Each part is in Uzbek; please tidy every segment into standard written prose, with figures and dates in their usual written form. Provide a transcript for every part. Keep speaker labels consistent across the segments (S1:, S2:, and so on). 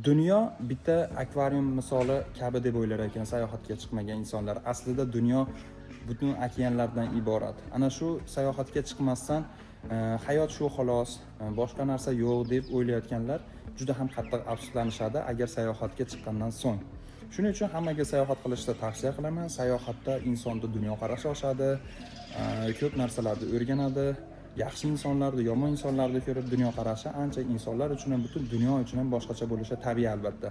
S1: Dunyo bitta akvarium misoli kabi deb o'ylar ekan sayohatga chiqmagan insonlar. Aslida dunyo butun okeanlardan iborat. Ana shu sayohatga chiqmasdan hayot shu xolos, boshqa narsa yo'q deb o'ylayotganlar juda ham qattiq afsuslanishadi agar sayohatga chiqqandan so'ng. Shuning uchun hammaga sayohat qilishni tavsiya qilaman. Sayohatda insonda dunyoqarashi oshadi, ko'p narsalarni o'rganadi. Yaxshi insonlarni, yomon insonlarni ko'rib dunyoqarashi ancha insonlar uchun ham butun dunyo uchun ham boshqacha bo'lishi tabiiy albatta.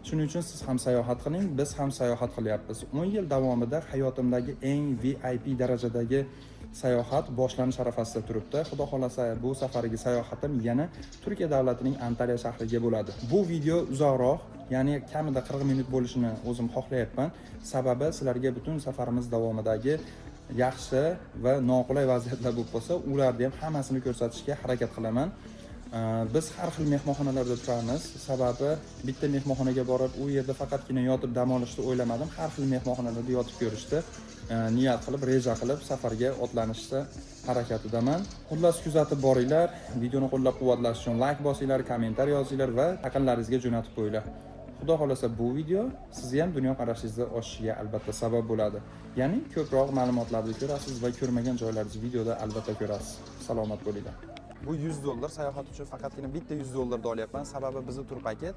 S1: Shuning uchun siz ham sayohat qiling, biz ham sayohat qilyapmiz. 10 yil davomida hayotimdagi eng VIP darajadagi sayohat boshlanish arafasida turibdi. Xudo xolasa bu safargi sayohatim yana Turkiya davlatining Antalya shahriga bo'ladi. Bu video uzoqroq, ya'ni kamida 40 minut bo'lishini o'zim xohlayapman. Sababi sizlarga butun safarimiz davomidagi yaxshi va noqulay vaziyatlar bo'lib qolsa, ularni ham hammasini ko'rsatishga harakat qilaman. Biz har xil mehmonxonalarda turamiz. Sababi bitta mehmonxonaga borib, u yerda faqatgina yotib dam olishni o'ylamadim. Har xil mehmonxonalarda yotib ko'rishdi. Niyat qilib, reja qilib safarga otlanishni harakatidaman. Xullas kuzatib boringlar. Videoni qo'llab-quvvatlash uchun like bosinglar, kommentariy yozinglar va yaqinlaringizga jo'natib qo'yinglar. Xudo xolasa bu video sizni ham dunyoqarashingizni oshishiga albatta sabab bo'ladi. Ya'ni ko'proq ma'lumotlarni ko'rasiz va ko'rmagan joylaringizni videoda albatta ko'rasiz. Salomat bo'linglar. Bu $100 sayohat uchun faqatgina bitta $100 olyapman. Sababi bizning tur paket,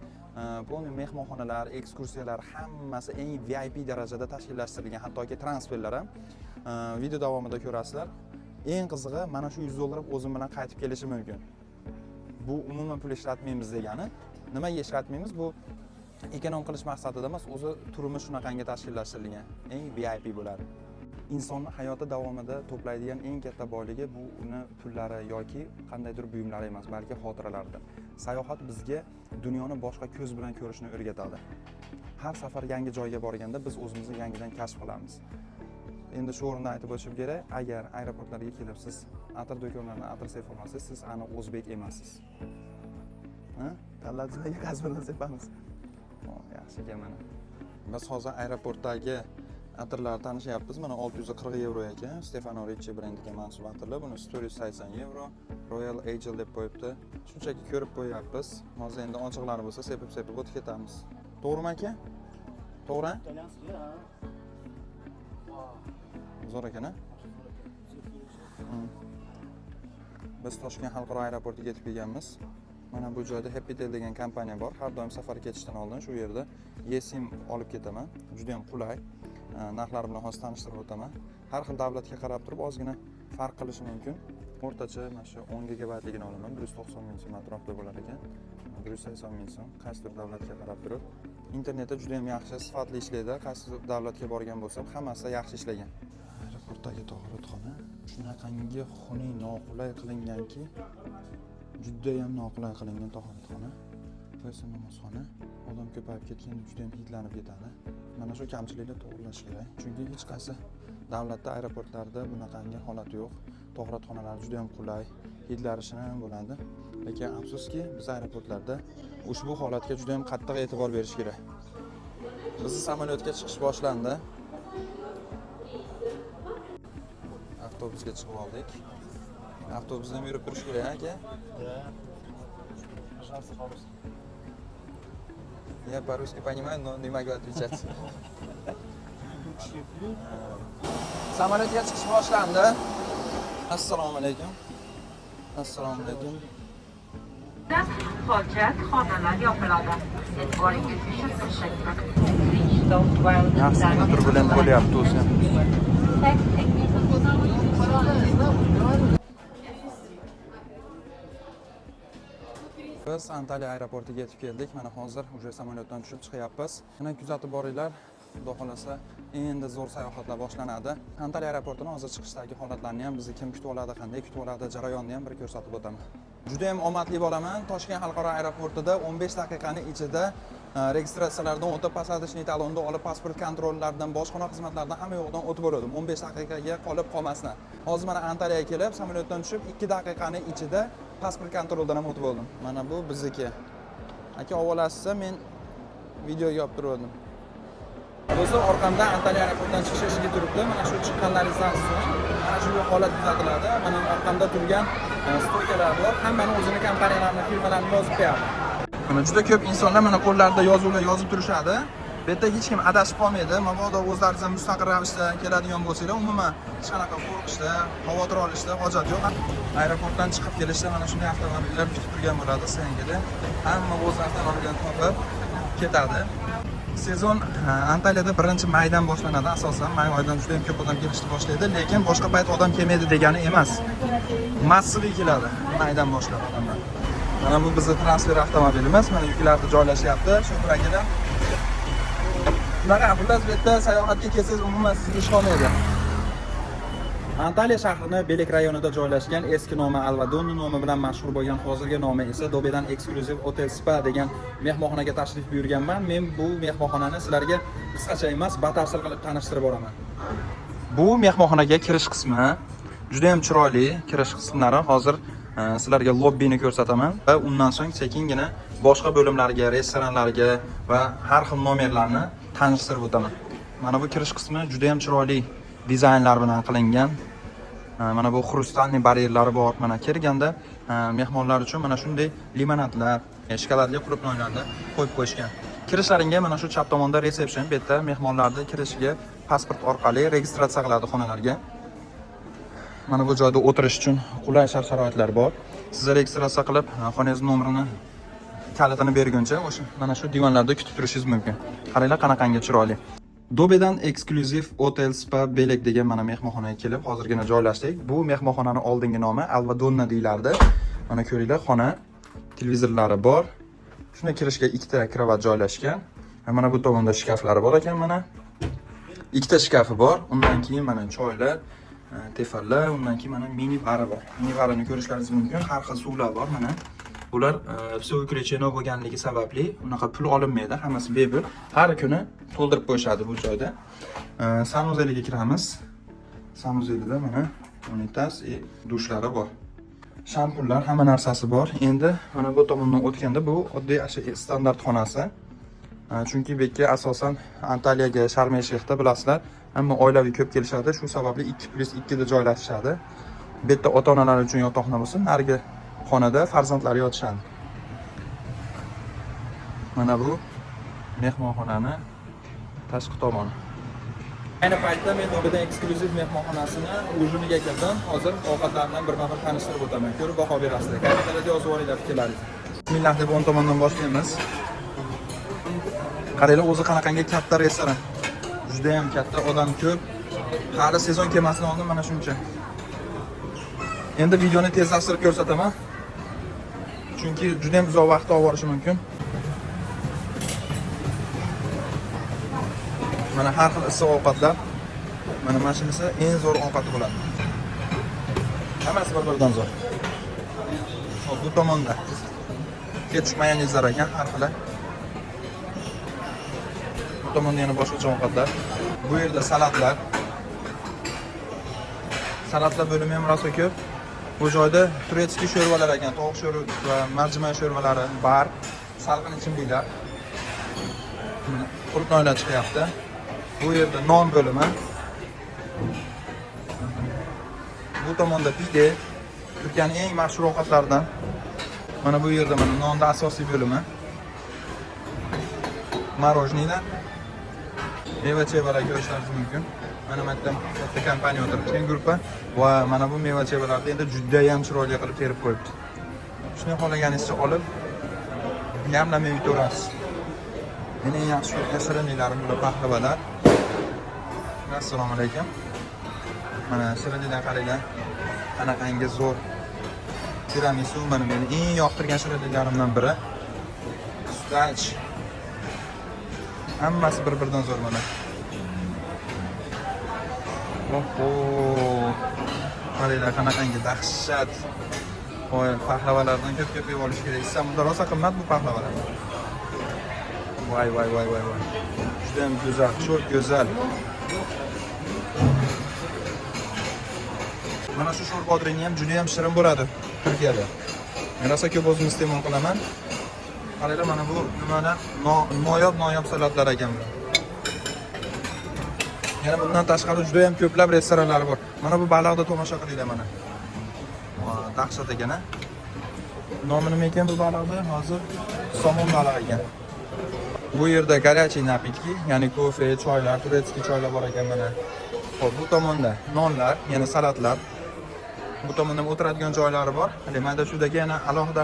S1: bu mehmonxonalar, ekskursiyalar hammasi eng VIP darajada tashkillashtirilgan, hattoki transferlar ham video davomida ko'rasizlar. Eng qizig'i, mana shu $100 o'zim bilan qaytib kelishi mumkin. Bu umuman pul ishlatmaymiz degani. Nimaga ishlatmaymiz? Bu ekonom qilish maqsadida emas, o'zi turimiz shunaqangi tashkillashtirilgan. Eng VIP bo'ladi. Insonni hayoti davomida to'playdigan eng katta boyligi bu uni pullari yoki qandaydir buyumlari emas, balki xotiralardir. Sayohat bizga dunyoni boshqa ko'z bilan ko'rishni o'rgatadi. Har safar yangi joyga borganda biz o'zimizni yangidan kashf qilamiz. Endi shu o'rinda aytib o'tishim kerak, agar aeroportlarga kelib siz atir do'konlaridan atir seva olmasangiz, siz aniq o'zbek emassiz. Tallatchilarga gaz bilan sepamiz. Yaxshi ekan mana. Biz hozir aeroportdagi atirlarni tanishyapmiz. Mana 640 euro ekan. Stefano Ricci brendiga mansub atirlar. Buni story 80 euro. Royal Angel deb qo'yibdi. Shunchaki ko'rib qo'yapmiz. Hozir endi ochiqlari bo'lsa sepib o'tib ketamiz. To'g'rimi aka? To'g'ri? Zo'r ekan-a? Biz Toshkent xalqaro aeroportiga yetib kelganmiz. Mana bu joyda Happy Tel degan kompaniya bor. Har doim safarga ketishdan oldin shu yerda eSIM olib ketaman. Juda ham qulay. Narxlar bilan hozir tanishtirib o'taman. Har xil davlatga qarab turib ozgina farq qilishi mumkin. O'rtacha mana shu 10 gigabaytligini olaman. 190 ming so'm atrofida bo'lar ekan. 180 ming so'm qaysidir davlatga qarab turib. Internetda juda ham yaxshi, sifatli ishlaydi. Qaysi davlatga borgan bo'lsam, hammasi yaxshi ishlagan. Aeroportdagi to'g'ritxona shunaqangi xunuk noqulay qilinganki, juda ham noqulay qilingan to'g'ritxona. Qaysi namozxona odam ko'payib ketganda juda ham hidlanib ketadi. Mana shu kamchilikni to'g'rilash kerak. Chunki hech qaysi davlatda aeroportlarda bunaqangi holat yo'q. To'g'ritxonalar juda ham qulay, hidlari shinam bo'ladi. Lekin afsuski, biz aeroportlarda ushbu holatga juda ham qattiq e'tibor berish kerak. Bizni samolyotga chiqish boshlandi. Avtobusga chiqib oldik. Avtobusda yurib turish kerak aka? Я по-русски понимаю, но не могу отвечать. Samolyotga chiqish boshlandi. Assalomu alaykum. Assalomu alaykum.
S2: Hojat xonalar yopiladi. E'tiboringiz uchun tashakkur.
S1: Yaxshi turbulent bo'lyapti o'zi. Biz Antalya aeroportiga yetib keldik. Mana hozir o'sha samolyotdan tushib chiqyapmiz. Mana kuzatib boringlar. Xudo xolasa endi zo'r sayohatlar boshlanadi. Antalya aeroportining hozir chiqishdagi holatlarni ham bizni kim kutib oladi, qanday kutib oladi, jarayonni ham bir ko'rsatib o'taman. Juda ham omadli bo'laman. Toshkent xalqaro aeroportida 15 daqiqaning ichida registratsiyalardan o'tib, pasajdishniy talonni olib, pasport kontrollaridan, bojxona xizmatlaridan hamma yo'qdan o'tib bo'ldim. 15 daqiqaga qolib qolmasdan. Hozir mana Antalyaga kelib, samolyotdan tushib 2 daqiqaning ichida pasport kontroldan ham o'tib bo'ldim. Mana bu bizniki. Aka ovolasizsa men videoga olib turdim. Do'stlar, orqamda Antalya aeroportidan chiqish eshigi turibdi. Mana shu chiqqanlaringizdan so'ng mana shu holat kuzatiladi. Mana orqamda turgan stoykalar bor. Hammani o'zining kompaniyalarini, firmalarini yozib qo'yadi. Mana juda ko'p insonlar mana qo'llarida yozuvlar yozib turishadi. Bu yerda hech kim adashib qolmaydi. Mabodo o'zlaringizdan mustaqil ravishda keladigan bo'lsanglar, umuman hech qanaqa qo'rqishda, xavotir olishda hojat yo'q. Aeroportdan chiqib kelishda mana shunday avtomobillar kutib turgan bo'ladi Sengida. Hamma o'z avtomobilini topib ketadi. Sezon Antaliyada 1-maydan boshlanadi. Asosan may oyidan juda ham ko'p odam kelishni boshlaydi, lekin boshqa payt odam kelmaydi degani emas. Massiviy keladi maydan boshlab odamlar. Mana bu bizning transfer avtomobilimiz. Mana yuklarni joylashyapti. Sho'pir akalar. Bunaqa xullas bu yerda sayohatga kelsangiz umuman sizga ish qolmaydi. Antaliya shahrining Belek rayonida joylashgan, eski nomi Alvadon nomi bilan mashhur bo'lgan, hozirgi nomi esa Dobedan Exclusive Hotel Spa degan mehmonxonaga tashrif buyurganman. Men bu mehmonxonani sizlarga qisqacha emas, batafsil qilib tanishtirib boraman. Bu mehmonxonaga kirish qismi juda ham chiroyli. Kirish qismlari hozir sizlarga lobbini ko'rsataman va undan so'ng sekingina boshqa bo'limlarga, restoranlarga va har xil nomerlarni tanishtirib o'taman. Mana bu kirish qismi juda ham chiroyli dizaynlar bilan qilingan. Mana bu xrustalniy baryerlari bor. Mana kirganda mehmonlar uchun mana shunday limonadlar, shokoladli qulupnoylarni qo'yib qo'yishgan. Kirishlaringga mana shu chap tomonda resepsiyon, bu yerda mehmonlarni kirishiga pasport orqali registratsiya qiladi xonalarga. Mana bu joyda o'tirish uchun qulay shart-sharoitlar bor. Siz registratsiya qilib, xonangiz nomerini, kalitini berguncha o'sha mana shu divonlarda kutib turishingiz mumkin. Qaranglar qanaqangi chiroyli. Dobedan Exclusive Hotel Spa Belek degan mana mehmonxonaga kelib, hozirgina joylashdik. Bu mehmonxonaning oldingi nomi Alvadonna deyilardi. Mana ko'ringlar, xona, televizorlari bor. Shuna kirishga ikkita kravat joylashgan. Mana bu tomonda shkaflari bor ekan mana. Ikkita shkafi bor. Undan keyin mana choylar, tefallar, undan keyin mana mini bari bor. Mini barini ko'rishlaringiz mumkin. Har xil suvlar bor mana. Ular suv krecheno bo'lganligi sababli unaqa pul olinmaydi, hammasi bepul. Har kuni to'ldirib qo'yishadi bu joyda. Sanuzeliga kiramiz. Sanuzelida mana unitaz, dushlari bor. Shampunlar, hamma narsasi bor. Endi mana bu tomondan o'tganda bu oddiy standart xonasi. Chunki bu yerga asosan Antaliyaga, Sharm-el-Sheyxda bilasizlar, hamma oilaviy ko'p kelishadi. Shu sababli 2+2 da joylashishadi. Bu yerda ota-onalar uchun yotoqxona bo'lsin, narigi xonada farzandlar yotishadi. Mana bu mehmonxonani tashqi tomoni. Ayni paytda men Dobedan Exclusive mehmonxonasini ujuniga kirdim. Hozir ovqatlardan birma-bir tanishtirib o'taman. Ko'rib baho berasizlar. Kommentariyada yozib olinglar fikrlaringizni. Bismillah deb o'ng tomondan boshlaymiz. Qaranglar, o'zi qanaqangi katta restoran. Juda ham katta, odam ko'p. Hali sezon kelmasidan oldin mana shuncha. Endi videoni tezlashtirib ko'rsataman. Chunki juda ham uzoq vaqt olib borishi mumkin. Mana har xil issiq ovqatlar. Mana mashinasi eng zo'r ovqat bo'ladi. Hammasi bir-biridan zo'r. Hop, bu tomonda ketchup mayonezlar ekan, har xil. Tomonda yana boshqa ovqatlar. Bu yerda salatlar. Salatlar bo'limi ham rosa ko'p. Bu joyda turetskiy sho'rvalar ekan, tovuq sho'rva va marjiman sho'rvalari, bar, salqin ichimliklar. Qulupnoylar chiqyapti. Bu yerda non bo'limi. Bu tomonda pide, Turkiyaning eng mashhur ovqatlaridan. Mana bu yerda mana nonda asosiy bo'limi. Marojnilar. Meva-chevalar ko'rishlaringiz mumkin. Mana maktab katta kompaniya o'tirgan gruppa va mana bu meva-chevalarni endi juda ham chiroyli qilib terib qo'yibdi. Shuni xohlaganingizcha olib, yamlamay yutaverasiz. Meni eng yaxshi ko'rgan shirinliklarim bular pahlavalar. Assalomu alaykum. Mana shirinliklar qaranglar. Qanaqangi zo'r. Tiramisu mana meni eng yoqtirgan shirinliklarimdan biri. Sutach. Hammasi bir-biridan zo'r mana. Oho. Qaranglar qanaqangi dahshat. Voy, pahlavalardan ko'p-ko'p yeb olish kerak. Istanbulda rosa qimmat bu pahlavalar. Voy. Juda ham go'zal, cho'q go'zal. Mana shu sho'rbodrini ham juda ham shirin bo'ladi Turkiyada. Men rosa ko'p o'zim iste'mol qilaman. Qaranglar, mana bu nimalar? Noyob salatlar ekan bular. Yana bundan tashqari juda ham ko'plab restoranlar bor. Mana bu baliqda tomosha qilinglar mana. Dahshat ekan-a. Nomi nima ekan bu baliqni? Hozir somon balig'i ekan. Bu yerda горячий напитки, ya'ni kofe, choylar, turetskiy choylar bor ekan mana. Xo'p, bu tomonda nonlar, yana salatlar. Bu tomonda o'tiradigan joylari bor. Mana shudagi yana alohida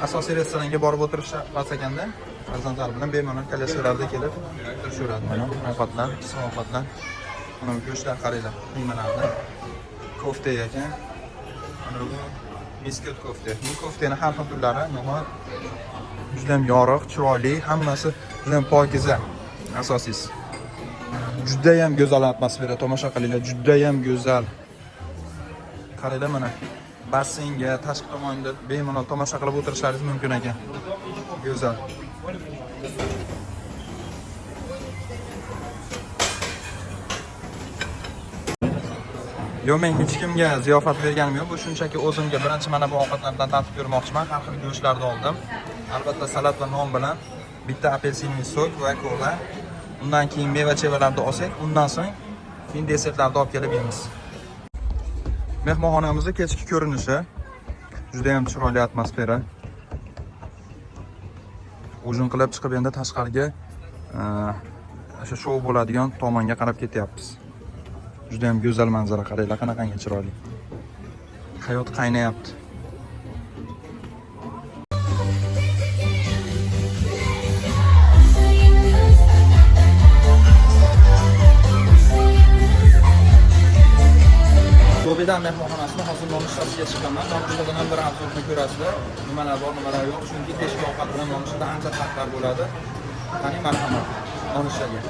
S1: asosiy restoranga borib o'tirish shart ekanda. Farzandlar bilan bemalol kelasizlarda kelib turishaveradi. Mana ovqatlar, ovqatlar. Mana bu go'shtlar qaranglar, qiymalarni. Kofta ekan. Mana bu miskit kofta. Bu koftani har xil turlari, no'g'on juda ham yorug', chiroyli, hammasi juda ham pokiza. Asosiysi. Juda ham go'zal atmosfera, tomosha qilinglar, juda ham go'zal. Qaranglar mana basseynga, tashqi tomonda bemalol tomosha qilib o'tirishlaringiz mumkin ekan. Go'zal. Yo'q, men hech kimga ziyofat berganim yo'q. Bu shunchaki o'zimga birinchi mana bu ovqatlardan tatib ko'rmoqchiman. Har xil go'shtlarni oldim. Albatta salat va non bilan bitta apelsinli sok va kola. Undan keyin meva-chevalarni olsak, undan so'ng keyin desertlarni olib kelib yeymiz. Mehmonxonamizning kechki ko'rinishi juda ham chiroyli atmosfera. Ujin qilib chiqib endi tashqariga o'sha shou bo'ladigan tomonga qarab ketyapmiz. Juda ham go'zal manzara, qaranglar qanaqangi chiroyli. Hayot qaynayapti. Do'bedan mehmonxonasida hozir nonushtaga chiqaman. Nonushtadan ham bir abzorni ko'rasizlar. Nimalar bor, nimalar yo'q. Chunki kechki ovqat bilan nonushtada ancha farqlar bo'ladi. Qani marhamat, nonushtaga.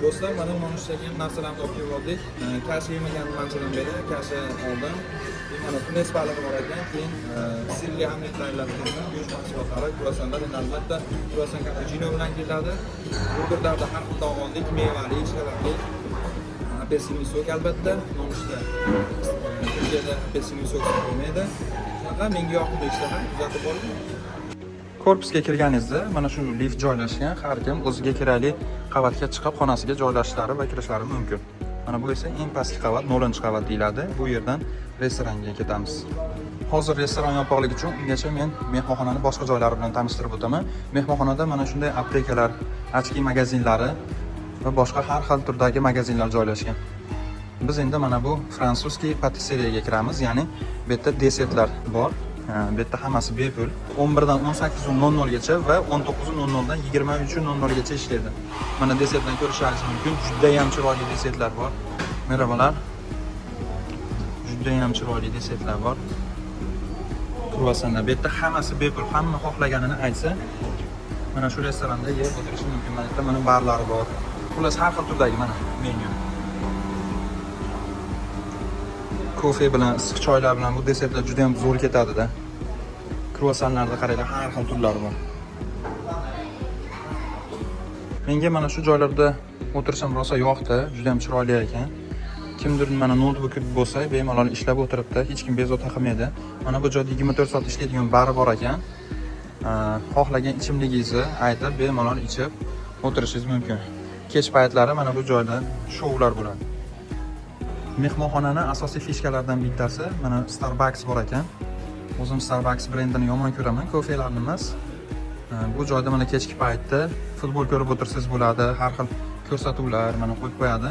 S1: Do'stlar, mana nonushtaga ham narsalarni olib kelib oldik. Kasha yemagandim anchadan beri, kasha oldim. Mana tunes balig'i bor ekan, keyin sirli omletlarlar kelgan, go'sht mahsulotlari, kruassanlar, albatta kruassan cappuccino bilan keladi. Burgerlarda har xil taom oldik, mevali, shokoladli, apelsinli sok albatta. Nonushta Turkiyada apelsinli sok bo'lmaydi. Shunaqa menga yoqdi ishtaha, kuzatib boring. Korpusga kirganingizda mana shu lift joylashgan, har kim o'ziga kerakli qavatga chiqib xonasiga joylashishlari va kirishlari mumkin. Mana bu esa eng pastki qavat, 0-qavat deyiladi. Bu yerdan restoranga ketamiz. Hozir restoran yopiqligi uchun ungacha men mehmonxonani boshqa joylari bilan tanishtirib o'taman. Mehmonxonada mana shunday aptekalar, ochki magazinlari va boshqa har xil turdagi magazinlar joylashgan. Biz endi mana bu fransuzskiy patisseriyaga kiramiz, ya'ni bu yerda desertlar bor. Bu yerda hammasi bepul. 11 dan 18:00 gacha va 19:00 dan 23:00 gacha ishlaydi. Mana desertdan ko'rishingiz mumkin. Juda ham chiroyli desertlar bor. Merhabalar. Juda ham chiroyli desertlar bor. kruvasanlar. Bu yerda hammasi bepul, hamma xohlaganini aytsa, mana shu restoranda yeb o'tirish mumkin. Mana yerda mana barlari bor. Xullas har xil turdagi mana menyu. Kofe bilan, issiq choylar bilan bu desertlar juda ham zo'r ketadi-da. Kruvasanlarda qaranglar, har xil turlari bor. Menga mana shu joylarda o'tirishim rosa yoqdi, juda ham chiroyli ekan. Kimdir mana notebook bo'lsa, bemalol ishlab o'tiribdi, hech kim bezovta qilmaydi. Mana bu joyda 24 soat ishlaydigan bari bor ekan. Xohlagan ichimligingizni aytib, bemalol ichib o'tirishingiz mumkin. Kech paytlari mana bu joyda shoular bo'ladi. Mehmonxonaning asosiy fishkalaridan bittasi mana Starbucks bor ekan. O'zim Starbucks brendini yomon ko'raman, kofelarni emas. Bu joyda mana kechki paytda futbol ko'rib o'tirsangiz bo'ladi, har xil ko'rsatuvlar mana qo'yib qo'yadi.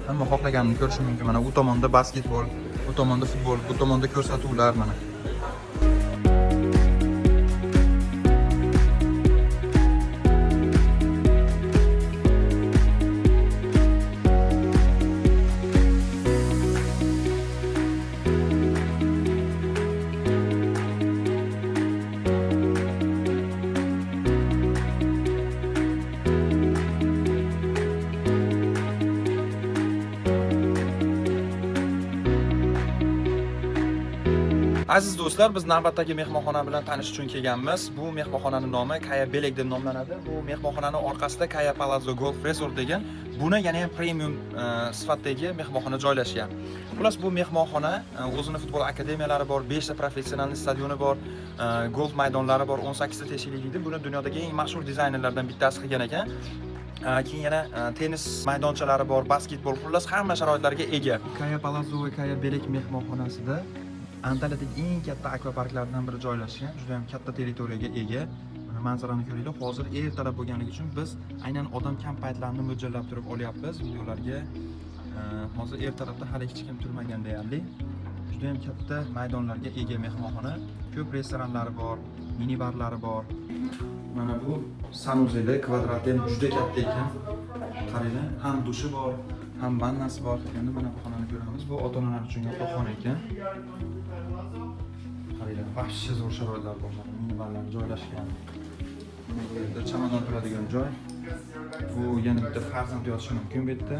S1: Hamma xohlaganini ko'rish mumkin. Mana u tomonda basketbol, bu tomonda futbol, bu tomonda ko'rsatuvlar mana. Aziz do'stlar, biz navbatdagi mehmonxona bilan tanishish uchun kelganmiz. Bu mehmonxonaning nomi Kaya Belek deb nomlanadi. Bu mehmonxonaning orqasida Kaya Palazzo Golf Resort degan, buni yana ham premium sifatdagi mehmonxona joylashgan. Xullas, bu mehmonxona o'zining futbol akademiyalari bor, 5 ta professional stadioni bor, golf maydonlari bor, 18 ta teshikli edi. Buni dunyodagi eng mashhur dizaynerlardan bittasi qilgan ekan. Keyin yana tennis maydonchalari bor, basketbol, xullas hamma sharoitlarga ega. Kaya Palazzo va Kaya Belek mehmonxonasida Antaliyadagi eng katta akvaparklardan biri joylashgan, juda ham katta territoriyaga ega. Mana manzarani ko'ringlar. Hozir ertalab bo'lganligi uchun biz aynan odam kam paytlarni mo'ljallab turib olyapmiz videolarga. Hozir ertalabda hali hech kim turmagan deyarli. Juda ham katta maydonlarga ega mehmonxona. Ko'p restoranlari bor, mini barlari bor. Mana bu sanuzeli kvadrati ham juda katta ekan. Qaranglar, ham dushi bor, ham vannasi bor. Endi mana bu xonani ko'ramiz. Bu ota-onalar uchun yotoqxona ekan. Qaranglar, vahshiy zo'r sharoitlar bor. Minibarlar joylashgan. Bu yerda chamadon turadigan joy. Bu yana bitta farzand yotishi mumkin bu yerda.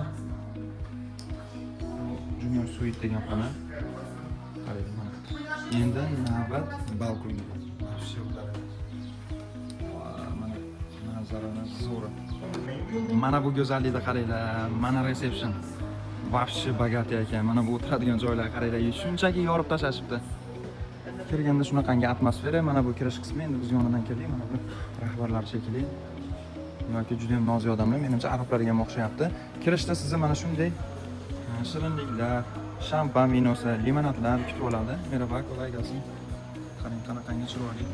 S1: Junior suite degan xona. Qaranglar mana. Endi navbat balkonga. Vahshiy mana manzarani zo'r. Mana bu go'zallikda qaranglar. Mana reception. Vahshiy bagati ekan. Mana bu o'tiradigan joylar qaranglar. Shunchaki yorib tashashibdi. Kirganda shunaqangi atmosfera, mana bu kirish qismi. Endi biz yonidan keldik, mana bu rahbarlar shekilli. Yoki juda ham nozik odamlar, menimcha arablarga o'xshayapti. Kirishda sizni mana shunday shirinliklar, shampan vinosi, limonadlar kutib oladi. Merhaba, qulay gelsin. Qarang, qanaqangi chiroyli.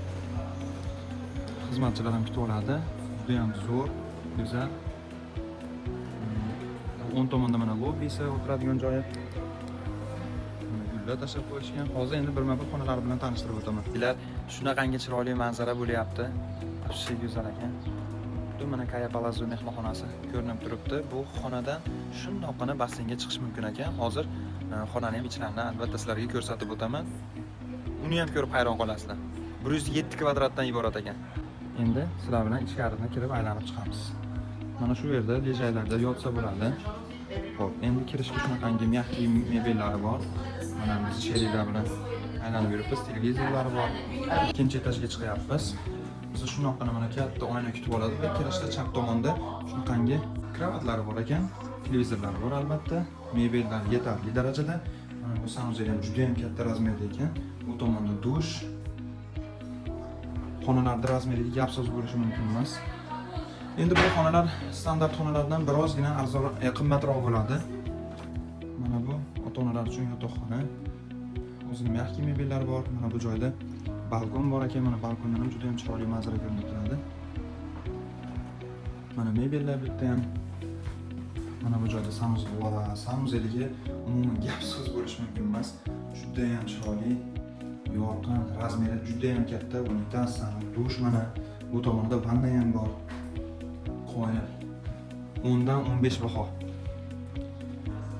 S1: Xizmatchilar ham kutib oladi. Juda ham zo'r, go'zal. O'ng tomonda mana lobbisi, o'tiradigan joyi. Gullar tashlab qo'yishgan. Hozir endi birma-bir xonalar bilan tanishtirib o'taman. Sizlar shunaqangi chiroyli manzara bo'lyapti. Juda go'zal ekan. Bu mana Kaya Palazzo mehmonxonasi ko'rinib turibdi. Bu xonadan shundoqqina basseynga chiqish mumkin ekan. Hozir xonaning ham ichlarini albatta sizlarga ko'rsatib o'taman. Uni ham ko'rib hayron qolasizlar. 107 kvadratdan iborat ekan. Endi sizlar bilan ichkarisini kirib aylanib chiqamiz. Mana shu yerda lejaylarda yotsa bo'ladi. Xo'p, endi kirishga shunaqangi mягкий mebellar bor. Mana biz sheriklar bilan aylanib yuribmiz, televizorlar bor. Ikkinchi etajga chiqyapmiz. Biz shunaqana mana katta oyna kutib oladi va kirishda chap tomonda shunaqangi kravatlari bor ekan. Televizorlar bor albatta. Mebellar yetarli darajada. Mana bu sanuzel ham juda ham katta razmerda ekan. Bu tomonda dush. Xonalarda razmeri gap so'z bo'lishi mumkin emas. Endi bu xonalar standart xonalardan birozgina arzon, qimmatroq bo'ladi. Mana bu ota-onalar uchun yotoqxona. O'zining mягкий mebellar bor. Mana bu joyda balkon bor ekan. Mana balkondan ham juda ham chiroyli manzara ko'rinib turadi. Mana mebellar bu yerda ham. Mana bu joyda sanuzel va sanuzeliga umuman gap so'z bo'lish mumkin emas. Juda ham chiroyli, yorqin, razmeri juda ham katta. Unitaz, dush mana bu tomonda vanna ham bor. Qo'yib 10 dan 15 baho.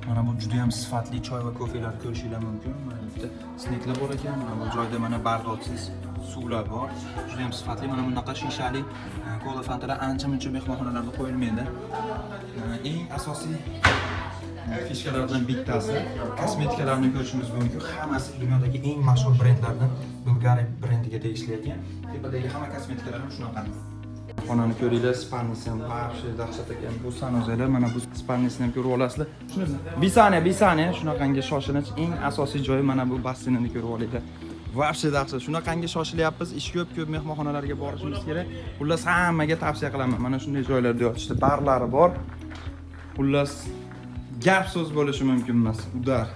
S1: Mana bu juda ham sifatli choy va kofelar ko'rishingiz mumkin. Mana bitta sneklar bor ekan. Mana bu joyda mana bar dotsiz. suvlar bor. Juda ham sifatli. Mana bunaqa shishali kola fantalar ancha-muncha mehmonxonalarda qo'yilmaydi. Eng asosiy fishkalardan bittasi kosmetikalarni ko'rishingiz mumkin. Hammasi dunyodagi eng mashhur brendlardan Bulgari brendiga tegishli ekan. Tepadagi hamma kosmetikalar ham shunaqa. Xonani ko'ringlar, spalnisi ham вообще dahshat ekan. Bu sanozelar, mana bu spalnisini ham ko'rib olasizlar. Bisane, shunaqangi shoshilinch eng asosiy joyi mana bu basseynni ko'rib olinglar. Вообще dahshat. Shunaqangi shoshilyapmiz, ish ko'p mehmonxonalarga borishimiz kerak. Xullas hammaga tavsiya qilaman. Mana shunday joylarda yotishdi, barlari bor. Xullas gap so'z bo'lishi mumkin emas. Udar.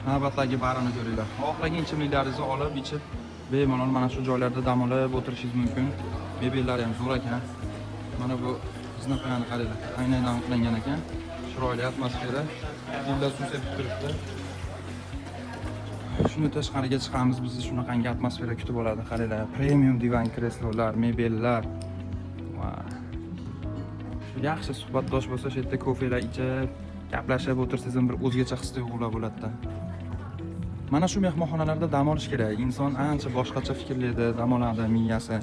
S1: Navbatdagi barini ko'ringlar. Xohlagan ichimliklaringizni olib, ichib bemalol mana shu joylarda dam olib o'tirishingiz mumkin. Mebellari ham zo'r ekan. Mana bu znaqani qaranglar. Aynan qilingan ekan. Chiroyli atmosfera. Gullar suv sepib turibdi. Shuni tashqariga chiqamiz, bizni shunaqangi atmosfera kutib oladi. Qaranglar, premium divan kreslolar, mebellar. Yaxshi suhbatdosh bo'lsa, shu yerda kofelar ichib, gaplashib o'tirsangiz ham bir o'zgacha his-tuyg'ular bo'ladi. Mana shu mehmonxonalarda dam olish kerak. Inson ancha boshqacha fikrlaydi, dam oladi, miyasi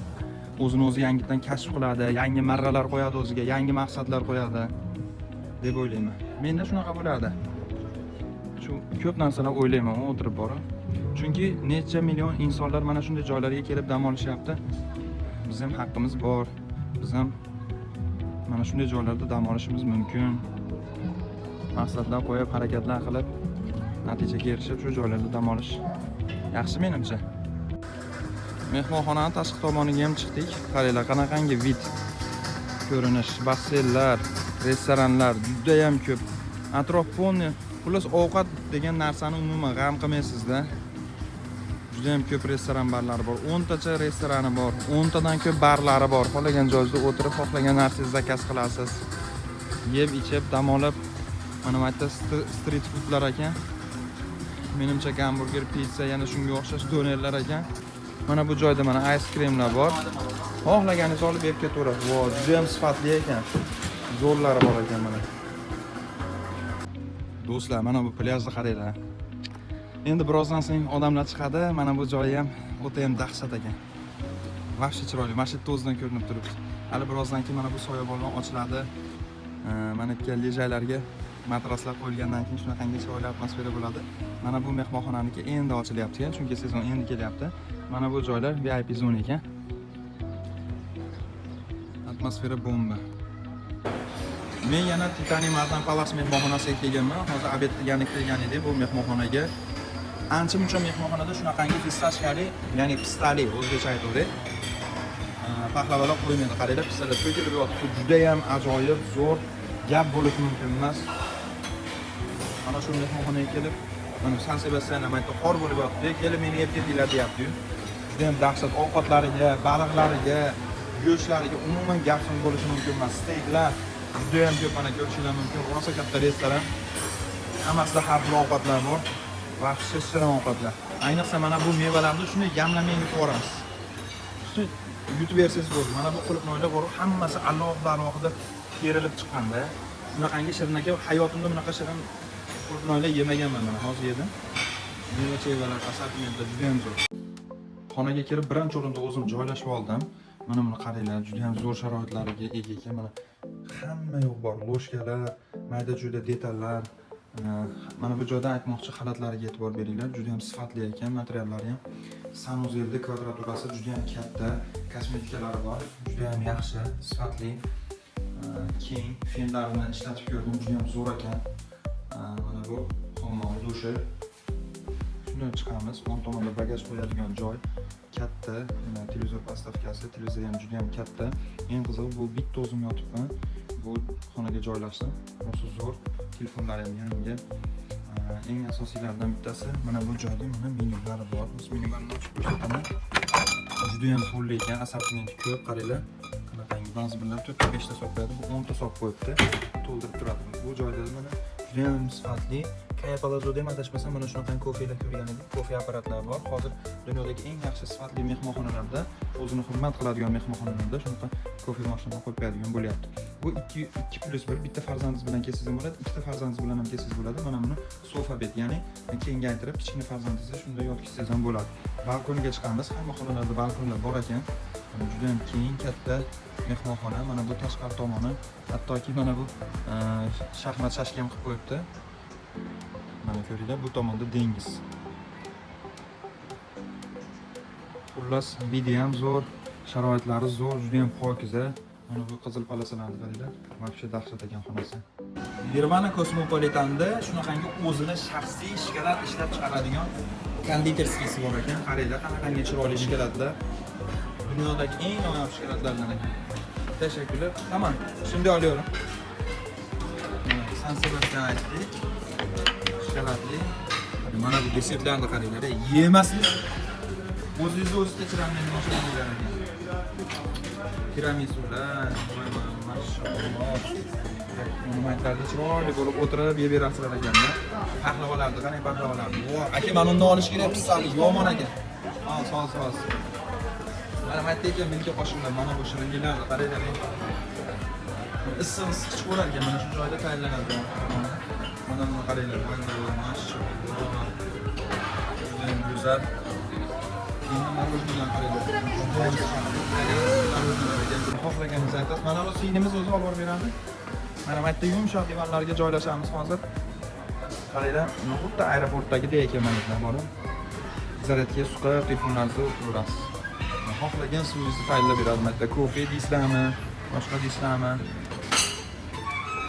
S1: o'zini o'zi yangidan kashf qiladi, yangi marralar qo'yadi o'ziga, yangi maqsadlar qo'yadi deb o'ylayman. Menda shunaqa bo'ladi. Shu ko'p narsalar o'ylayman o'tirib borib. Chunki necha million insonlar mana shunday joylarga kelib dam olishyapti. Biz ham haqqimiz bor. Biz ham mana shunday joylarda dam olishimiz mumkin. Maqsadlar qo'yib, harakatlar qilib, natijaga erishib shu joylarda dam olish yaxshi menimcha. Mehmonxonaning tashqi tomoniga ham chiqdik. Qaranglar, qanaqangi vid ko'rinish, basseynlar, restoranlar juda ham ko'p. Atrof polni, xullas ovqat degan narsani umuman g'am qilmaysizda. Juda ham ko'p restoran barlari bor. 10 tacha restorani bor, 10 tadan ko'p barlari bor. Xohlagan joyda o'tirib, xohlagan narsangizni zakaz qilasiz. Yeb, ichib, dam olib, mana bu yerda street foodlar ekan. Menimcha hamburger, pizza, yana shunga o'xshash donerlar ekan. Mana bu joyda mana ice creamlar bor. Xohlaganingizni olib yeb ketaverasiz. Vo, juda ham sifatli ekan. Zo'rlari bor ekan mana. Do'stlar, mana bu plyajni qaranglar. Endi birozdan so'ng odamlar chiqadi. Mana bu joyi ham o'ta ham dahshat ekan. Vahshiy chiroyli. Mana shu yerda o'zidan ko'rinib turibdi. Hali birozdan keyin mana bu soyabonlar ochiladi. Mana bu joylarga matraslar qo'yilgandan keyin shunaqangi chiroyli atmosfera bo'ladi. Mana bu mehmonxonaniki endi ochilyapti, chunki sezon endi kelyapti. Mana bu joylar VIP zona ekan. Atmosfera bomba. Men yana Titanic Mardan Palace mehmonxonasiga kelganman. Hozir obed kelgan edik bu mehmonxonaga. Ancha-muncha mehmonxonada shunaqangi pistashkali, ya'ni pistali o'zgacha aytuvdik. Pahlavalar qo'ymaydi. Qaranglar, pistalar to'kilib yotibdi. Juda ham ajoyib, zo'r. Gap bo'lishi mumkin emas. Mana shu mehmonxonaga kelib, mana San Sebastianda mayda qor bo'lib yotibdi. Kelib meni yeb ketinglar deyapti-yu. Juda ham dahshat, ovqatlariga, baliqlariga, go'shtlariga umuman gap so'z bo'lishi mumkin emas. Steyklar juda ham ko'p, mana ko'rishingiz mumkin. Rosa katta restoran. Hammasida har xil ovqatlar bor. Vahshiy shirin ovqatlar. Ayniqsa mana bu mevalarni shunday yamlamay yutib yuborasiz. Shunday yutib bersangiz bo'ldi. Mana bu qulupnoylar bor, hammasi alohida terilib chiqqanda. Bunaqangi shirin aka, hayotimda bunaqa shirin qulupnoylar yemaganman mana, hozir yedim. Meva-chevalar assortimentda juda ham zo'r. Xonaga kirib birinchi o'rinda o'zim joylashib oldim. Mana buni qaranglar, juda ham zo'r sharoitlarga ega ekan. Mana hamma yo'q bor, loshkalar, mayda-chuyda detallar. Mana bu joyda aytmoqchi xalatlariga e'tibor beringlar. Juda ham sifatli ekan, materiallari ham. Sanuzelda kvadraturasi juda ham katta, kosmetikalari bor, juda ham yaxshi, sifatli. Keng fenlarni ishlatib ko'rdim, juda ham zo'r ekan. Mana bu hammom dushi. Shundan chiqamiz. O'ng tomonda bagaj qo'yadigan joy katta, televizor postavkasi, televizor ham juda ham katta. Eng qizig'i bu bitta o'zim yotibman. Bu xonaga joylashdim. O'zi zo'r, telefonlar ham yangi. Eng asosiylardan bittasi mana bu joyda mana menyulari bor. Biz menyularni ochib ko'rsataman. Juda ham to'la ekan, assortimenti ko'p, qaranglar. Qanaqangi ba'zi birlar 4-5 ta so'qadi, bu 10 ta so'q qo'yibdi. To'ldirib turadi. Bu joyda mana juda ham sifatli Kaya Palazoda ham adashmasam mana shunaqangi kofelar ko'rgan edik. Kofe apparatlari bor. Hozir dunyodagi eng yaxshi sifatli mehmonxonalarda, o'zini hurmat qiladigan mehmonxonalarda shunaqa kofe mashinasini qo'yib beradigan bo'lyapti. Bu Bu 2+1 bitta farzandingiz bilan kelsangiz ham bo'ladi, ikkita farzandingiz bilan ham kelsangiz bo'ladi. Mana buni sofa bed, ya'ni kengaytirib kichkina farzandingizni shunda yotqizsangiz ham bo'ladi. Balkonga chiqamiz. Hamma xonalarda balkonlar bor ekan. Juda ham keng, katta mehmonxona. Mana bu tashqari tomoni, hattoki mana bu shaxmat shashka ham qilib qo'yibdi. Mana ko'ringlar, bu tomonda dengiz. Xullas, vidi ham zo'r, sharoitlari zo'r, juda ham pokiza. Mana bu qizil palasalarni qaranglar. Вообще dahshat ekan xonasi. Nirvana Cosmopolitan'da shunaqangi o'zini shaxsiy shokolad ishlab chiqaradigan konditerskisi bor ekan. Qaranglar, qanaqangi chiroyli shokoladlar. Dunyodagi eng noyob shokoladlardan ekan. Tashakkurlar. Tamam, shunday olyapman. San Sebastian aytdik. Shokoladli. Mana bu desertlarni qaranglar, yemaslik. O'zingizni o'zingiz kechiramiz boshlanganlar ekan. Tiramisular, mashalloh. Nimalarda chiroyli bo'lib o'tirib yeb berasizlar ekanda. Pahlavalarni qarang, pahlavalarni. Vo, aka, men undan olish kerak, pisalik, yomon ekan. Ha, soz. Mana aytdiki, milka qo'shimlar, mana bu shirinliklarni qaranglar. Issiq chiqarar ekan, mana shu joyda tayyorlanadi. Mana buni qaranglar, mashalloh. Go'zal. Xohlaganingiz aytasiz. Mana bu sinimiz o'zi olib beradi. Mana bu yerda yumshoq divanlarga joylashamiz hozir. Qaranglar, xuddi aeroportdagidek ekan mana bular bor. Zaryadga suqib, telefonlaringizni o'tirasiz. Xohlagan suvingizni tayyorlab beradi. Mana kofe deysizlarmi, boshqa deysizlarmi?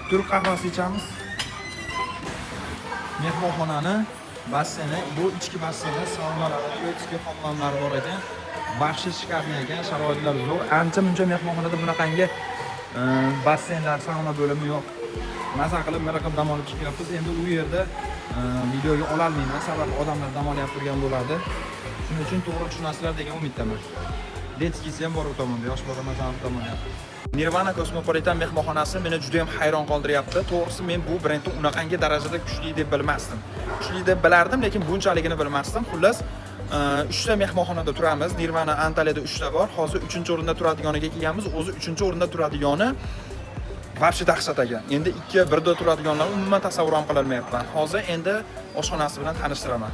S1: Turk qahvasi ichamiz. Mehmonxonani basseni, bu ichki basseni, saunalar, ichki hammomlar bor ekan. Baxshi shikafli ekan, sharoitlar zo'r. Ancha-muncha mehmonxonada bunaqangi bassenlar, sauna bo'limi yo'q. Maza qilib, mara qilib dam olib chiqyapmiz. Endi u yerda videoga ola olmayman, sababi odamlar dam olyapti turgan bo'ladi. Shuning uchun to'g'ri tushunasizlar degan umiddaman. Detskisi ham bor u tomonda, yosh bola mazam tomonda. Nirvana Cosmopolitan mehmonxonasi meni juda ham hayron qoldiryapti. To'g'risi, men bu brendni unaqangi darajada kuchli deb bilmasdim. Kuchli deb bilardim, lekin bunchaligini bilmasdim. Xullas, 3 ta mehmonxonada turamiz. Nirvana Antaliyada 3 ta bor. Hozir 3-o'rinda turadigoniga kelganmiz. O'zi 3-o'rinda turadigoni vobshe dahshat ekan. Endi 2-1da turadiganlarni umuman tasavvur ham qila olmayapman. Hozir endi oshxonasi bilan tanishtiraman.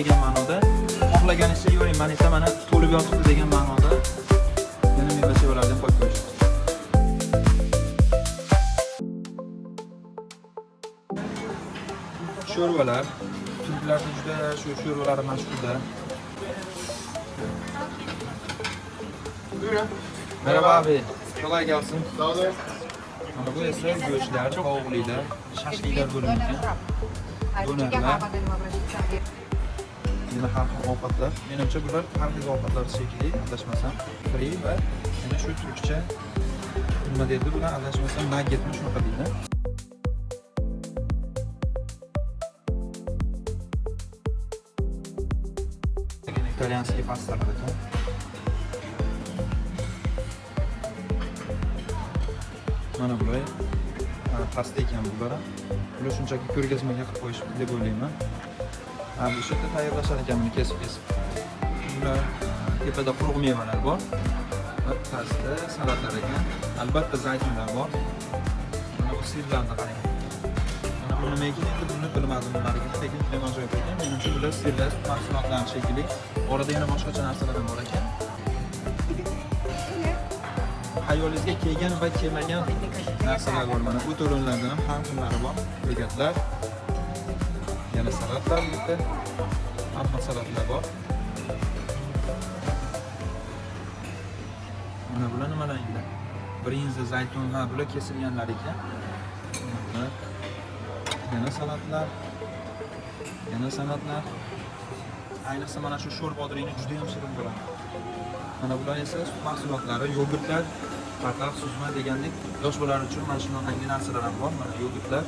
S1: Degan ma'noda xohlaganingizcha yo'ring, men esa mana to'lib yotibdi degan ma'noda yana meva chevalardan qo'yib qo'yishdi. Sho'rvalar, turklarda juda shu sho'rvalari mashhurda. Buyurun. Merhaba abi. Kolay gelsin. Sağ olun. Mana bu esa go'shtlar, tovuqliklar, shashliklar bo'limi ekan. Do'narlar. Yana har xil ovqatlar. Menimcha bular har xil ovqatlar shekilli, adashmasam. Free va yana shu turkcha nima deydi bular, adashmasam nuggetmi shunaqa deydi. İtalyanskiy pastalar ekan. Mana bular pasta ekan bular. Bular shunchaki ko'rgazmaga qilib qo'yish deb o'ylayman. Bu yerda tayyorlashar ekan buni kesib. Bular tepada quruq mevalar bor. Pasta, salatlar ekan. Albatta zaytunlar bor. Mana bu sirlarni qarang. Mana bu nima ekan, endi buni bilmadim nimaligini, lekin juda ajoyib ekan. Menimcha bular sirlar mahsulotlar shekilli. Orada yana boshqacha narsalar ham bor ekan. Hayolingizga kelgan va kelmagan narsalar bor. Mana bu to'ronlardan ham har xillari bor. Ko'katlar, yana salatlar bitta. Hamma salatlar bor. Mana bular nimalar endi? Brinza, zaytun, ha, bular kesilganlar ekan. Yana salatlar. Yana salatlar. Ayniqsa mana shu sho'rbodringni juda ham shirin bo'ladi. Mana bular esa sut mahsulotlari, yogurtlar, qataq, suzma degandek yosh bolalar uchun mana shunaqangi narsalar ham bor. Mana yogurtlar.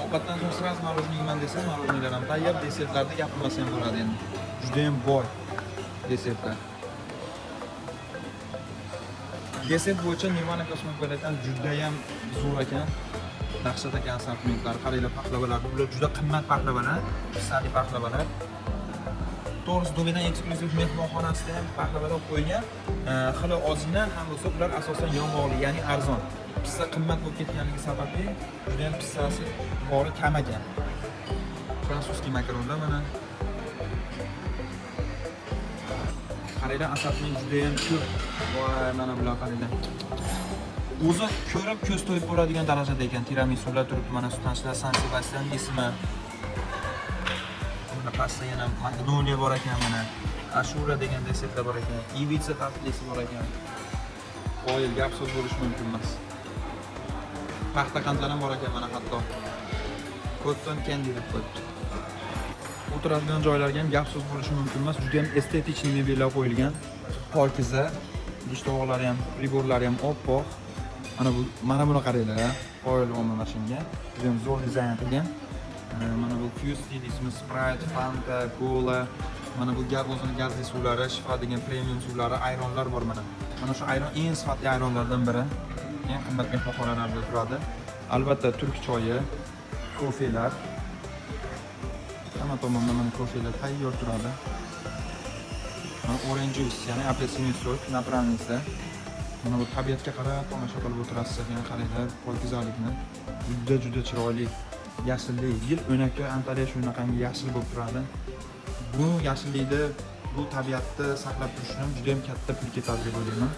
S1: ovqatdan so'ng sraz ma'ruzini yeyman desa, ma'ruzlar ham tayyor, desertlarda gapirmasa ham bo'ladi endi. Juda ham boy desertlar. Desert bo'yicha Nirvana Cosmopolitan juda ham zo'r ekan. Dahshat ekan assortimentlari. Qaranglar, paxlavalar. Bular juda qimmat paxlavalar, pissali paxlavalar. To'g'risi Dominan eksklyuziv mehmonxonasida ham paxlavalar qo'ygan. Xili ozgina ham bo'lsa, ular asosan yong'oqli, ya'ni arzon. Pissa qimmat bo'lib ketganligi sababli juda ham pissasi bori kam ekan. Fransuskiy makaronlar mana. Qaranglar, assortiment juda ham ko'p. Voy, mana bular qaranglar. O'zi ko'rib ko'z to'yib bo'ladigan darajada ekan. Tiramisular turibdi, mana sutanchilar, San Sebastian ismi. Mana pasta yana Magnolia bor ekan mana. Ashura degan desertlar bor ekan. Ibiza tatlisi bor ekan. Qoyil gap so'z bo'lish mumkin emas. Paxta qandlar ham bor ekan mana hatto. Cotton candy deb qo'yibdi. O'tiradigan joylarga ham gap so'z bo'lishi mumkin emas. Juda ham estetik mebellar qo'yilgan. Pokiza, idish tovoqlari ham, priborlari ham oppoq. Mana buni qaranglar, qoyil o'ma mashinaga. Juda ham zo'r dizayn qilgan. Mana bu Fuse ismi Sprite, Fanta, Cola. Mana bu o'zini gazli suvlari, Shifa degan premium suvlari, ayronlar bor mana. Mana shu ayron eng sifatli ayronlardan biri. Eng qimmat mehmonxonalarda turadi. Albatta turk choyi, kofelar. Hamma tomondan mana kofelar tayyor turadi. Orange juice, ya'ni apelsin sok, naturalnisi. Mana bu tabiatga qarab tomosha qilib o'tirasiz ekan, qaranglar, poykizalikni. Juda chiroyli. Yashillik, yil o'nakka Antaliya shunaqangi yashil bo'lib turadi. Bu yashillikni, bu tabiatni saqlab turishni juda ham katta pul ketadi deb o'ylayman.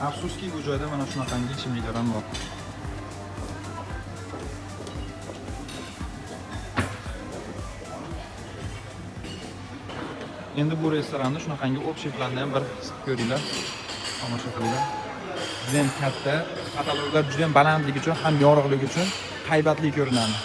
S1: Afsuski bu joyda mana shunaqangi ichimliklar ham bor. Endi bu restoranda shunaqangi opsheplarni ham bir ko'ringlar, tomosha qilinglar. Juda ham katta, kataloglar juda ham balandligi uchun ham yorug'ligi uchun haybatli ko'rinadi.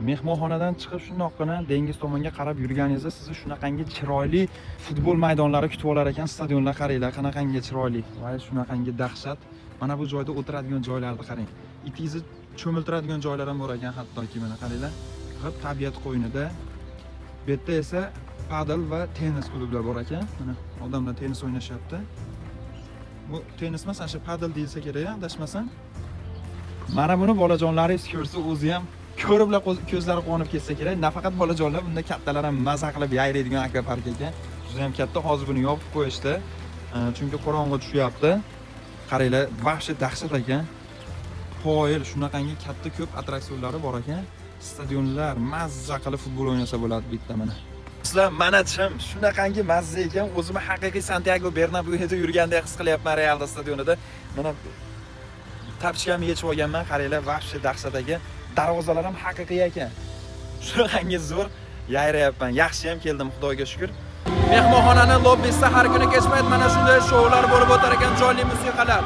S1: Mehmonxonadan chiqib shundoqqina dengiz tomonga qarab yurganingizda sizni shunaqangi chiroyli futbol maydonlari kutib olar ekan, stadionlar qaranglar, qanaqangi chiroyli va shunaqangi dahshat. Mana bu joyda o'tiradigan joylarni qarang. Itingizni cho'miltiradigan joylar ham bor ekan, hattoki mana qaranglar. G'ib tabiat qo'ynida. Bu yerda esa padel va tennis klublar bor ekan. Mana odamlar tennis o'ynashyapti. Bu tennis emas, o'sha padel deyilsa kerak, adashmasam. Mana buni bolajonlaringiz ko'rsa o'zi ham ko'riblar ko'zlari qonib ketsa kerak. Nafaqat bolajonlar, bunda kattalar ham maza qilib yayraydigan akvapark ekan. Juda ham katta. Hozir buni yopib qo'yishdi. Chunki qorong'i tushyapti. Qaranglar, vahsha dahshat ekan. Qoyil shunaqangi katta ko'p attraksionlari bor ekan. Stadionlar mazza qilib futbol o'ynasa bo'ladi bitta mana. Sizlar mana chim shunaqangi mazza ekan. O'zimni haqiqiy Santiago Bernabeuda yurgandek his qilyapman Realda stadionida. Mana tapchkamni yechib olganman. Qaranglar, vahsha dahshat ekan. Darvozalar ham haqiqiy ekan. Shunaqangi zo'r yayrayapman. Yaxshi ham keldim, Xudoga shukr. Mehmonxonaning lobbisida har kuni kechmaydi mana shunday shoular bo'lib o'tar ekan, jonli musiqalar.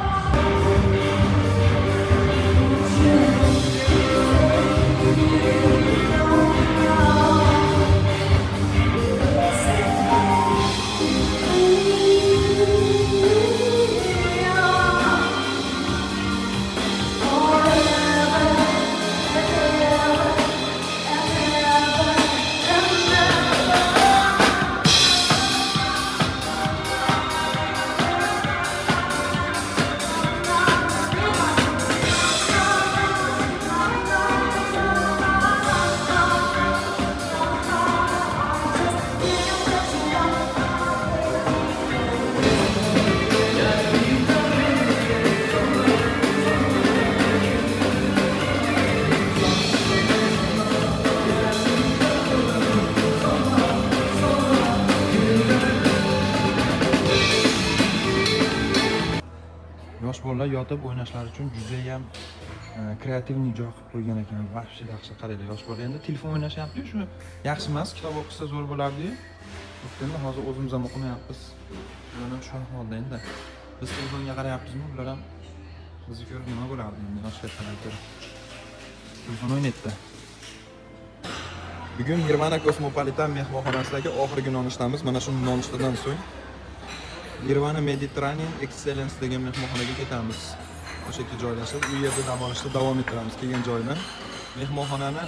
S1: Yosh bolalar yotib o'ynashlari uchun juda ham kreativniy joy qilib qo'ygan ekan. Vahshiy dahshat qaranglar, yosh bola endi telefon o'ynashyapti, shu yaxshi emas, kitob o'qisa zo'r bo'lardi-yu. Endi hozir o'zimiz ham o'qimayapmiz. Ular ham shu holda endi. Biz telefonga qarayapmizmi, ular ham bizni ko'rib nima bo'lardi endi yoshga qarab. Telefon o'ynayapti. Bugun Nirvana Cosmopolitan mehmonxonasidagi oxirgi nonushtamiz. Mana shu nonushtadan so'ng Nirvana Mediterranean Excellence degan mehmonxonaga ketamiz. O'sha yerga joylashib, u yerda dam olishda davom ettiramiz kelgan joydan. Mehmonxonani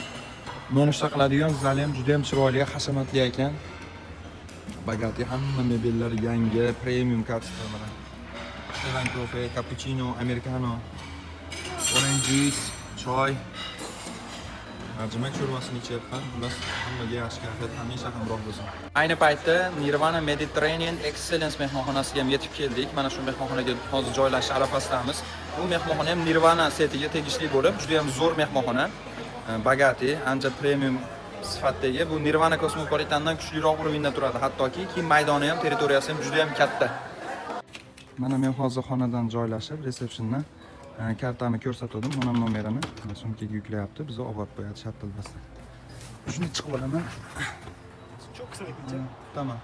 S1: nonushta qiladigan zali ham juda ham chiroyli, hashamatli ekan. Bagati hamma mebellar yangi, premium kachество mana. Shrilan kofe, cappuccino, americano, orange juice, choy. Arjumak sho'rvasini ichyapman. Xullas, hammaga yaxshi kayfiyat, hamisha hamroh bo'lsin. Ayni paytda Nirvana Mediterranean Excellence mehmonxonasiga ham yetib keldik. Mana shu mehmonxonaga hozir joylashish arafasidamiz. Bu mehmonxona ham Nirvana setiga tegishli bo'lib, juda ham zo'r mehmonxona. Bagati, ancha premium sifatdagi. Bu Nirvana Cosmopolitandan kuchliroq urinda turadi. Hattoki kiyim maydoni ham, territoriyasi ham juda ham katta. Mana men hozir xonadan joylashib, resepsiyondan kartamni ko'rsatdim, onam nomerini. Sumkaga yuklayapti, bizni olib borib qo'yadi shuttle basda. Shuni chiqib olaman. Tamam.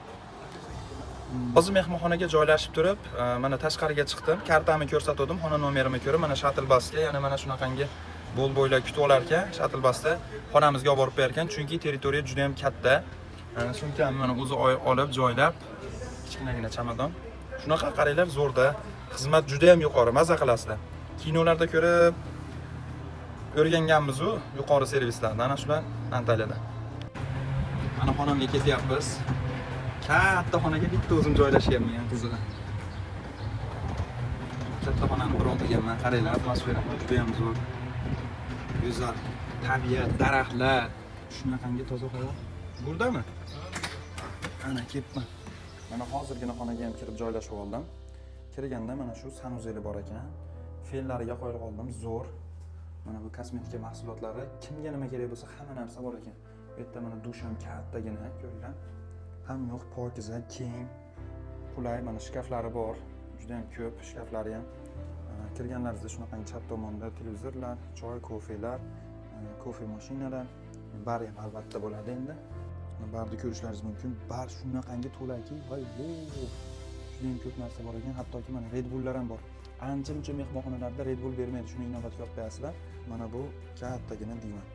S1: Hozir mehmonxonaga joylashib turib, mana tashqariga chiqdim, kartamni ko'rsatdim, xona nomerimni ko'rib, mana shuttle basga, ya'ni mana shunaqangi bo'l bo'ylab kutib olar ekan, shuttle basda xonamizga olib borib qo'yar ekan, chunki territoriya juda ham katta. Sumkamni mana o'zi olib joylab, kichkinagina chamadon. Shunaqa qaranglar, zo'rda. Xizmat juda ham yuqori, maza qilasizlar. Kinolarda ko'rib o'rganganmiz-ku yuqori servislardan, ana shular Antaliyada. Mana xonamga ketyapmiz. Katta xonaga bitta o'zim joylashyapman, qizig'i. Katta xonani biron qilganman, qaranglar, atmosfera juda ham zo'r. Go'zal, tabiat, daraxtlar, shunaqangi toza havo. Burdami? Ana ketman. Mana hozirgina xonaga ham kirib joylashib oldim. Kirganda mana shu sanuzeli bor ekan. Fe'llariga qo'yib oldim, zo'r. Mana bu kosmetika mahsulotlari, kimga nima kerak bo'lsa hamma narsa bor ekan. Bu yerda mana dush ham kattagina, ko'ringlar. Ham yo'q, pokiza, keng, qulay, mana shkaflari bor. Juda ham ko'p shkaflari ham. Kirganlaringizda shunaqangi chap tomonda televizorlar, choy, kofelar, kofe mashinalar, bar ham albatta bo'ladi endi. Barni ko'rishlaringiz mumkin. Bar shunaqangi to'laki, voy, juda ham ko'p narsa bor ekan. Hattoki mana Red Bulllar ham bor. Ancha-muncha mehmonxonalarda Red Bull bermaydi, shuni inobatga olib qo'yasizlar. Mana bu kattagina divan.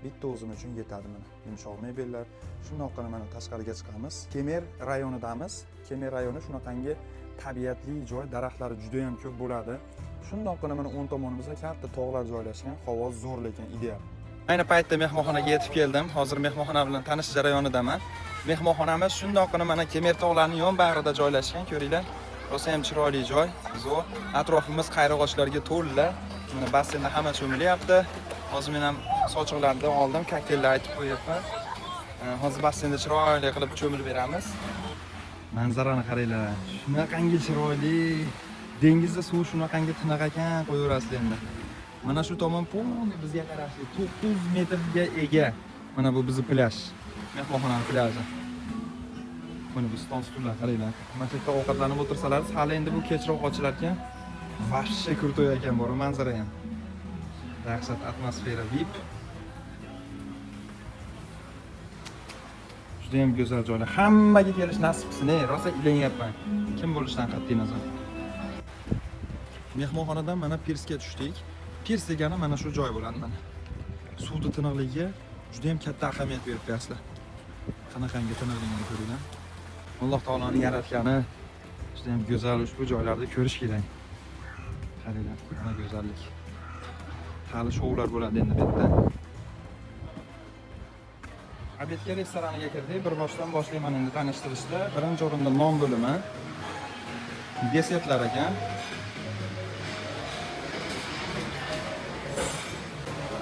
S1: Bitta o'zim uchun yetadi mana. Yumshoq mebellar. Shundoqqina mana tashqariga chiqamiz. Kemer rayonidamiz. Kemer rayoni shunaqangi tabiatli joy, daraxtlari juda ham ko'p bo'ladi. Shundoqqina mana o'ng tomonimizda katta tog'lar joylashgan, havo zo'r lekin ideal. Ayni paytda mehmonxonaga yetib keldim. Hozir mehmonxona bilan tanish jarayonidaman. Mehmonxonamiz shundoqqina mana Kemer tog'larining yon bag'rida joylashgan, ko'ringlar. Rosa ham chiroyli joy, zo'r. Atrofimiz qayrag'ochlarga to'la. Mana basseynda hamma cho'milyapti. Hozir men ham sochiqlarni oldim, kokteyllar aytib qo'yapman. Hozir basseynda chiroyli qilib cho'milib beramiz. Manzarani qaranglar. Shunaqangi chiroyli. Dengizda suv shunaqangi tiniq ekan, qo'yaverasizlar endi. Mana shu tomon polni bizga qarashli 9 metrga ega. Mana bu bizning plyaj. Mehmonxonaning plyaji. Mana bu stol stullar qaranglar. Mana shu yerda ovqatlanib o'tirsalar, hali endi bu kechroq ochilar ekan. Vashshe krutoy ekan bor, manzara ham. Dahshat atmosfera VIP. Juda ham go'zal joylar. Hammaga kelish nasib qilsin, rosa ilanyapman. Kim bo'lishidan qat'iy nazar. Mehmonxonadan mana pirsga tushdik. Pirs degani mana shu joy bo'ladi mana. Suvning tiniqligiga juda ham katta ahamiyat berib qo'yasizlar. Qanaqangi tiniqligini ko'ringlar. Alloh taoloning yaratgani juda ham go'zal, ushbu joylarda ko'rish kerak. Qaranglar, mana go'zallik. Hali shoular bo'ladi endi bu yerda. Obedga restoraniga kirdik. Bir boshdan boshlayman endi tanishtirishda. Birinchi o'rinda non bo'limi, desertlar ekan.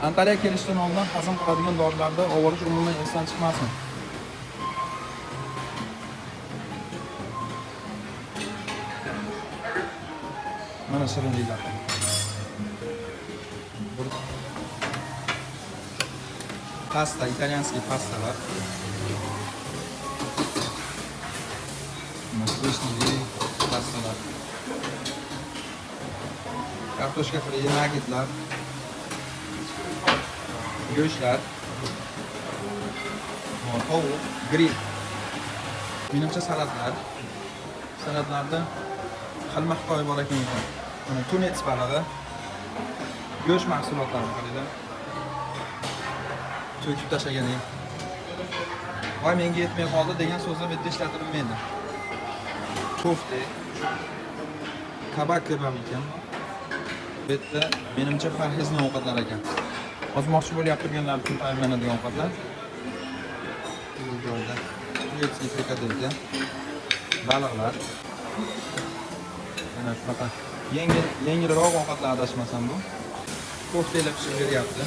S1: Antaliyaga kelishdan oldin hazm qiladigan dorilarni ovorish umuman esdan chiqmasin. Mana shirinliklar. Pasta, italyanskiy pastalar. Mana pastalar. Kartoshka fri, nuggetlar. Go'shtlar. Tovuq, grill. Menimcha salatlar. Salatlarda xilma-xitoy bor ekan. Mana tunets balig'i. Go'sht mahsulotlari qaranglar. To'kib tashlaganing. Voy menga yetmay qoldi degan so'zni bitta ishlatirilmaydi. Kofte, Kabak kebab ekan. Bu yerda menimcha parhezli ovqatlar ekan. Ozmoqchi bo'lyapti turganlar uchun tayyorlanadigan ovqatlar. Bu joyda turецкий frikadelka, baliqlar. Mana shunaqa yengilroq ovqatlar adashmasam bu. Kofteylar pishirib beryapti.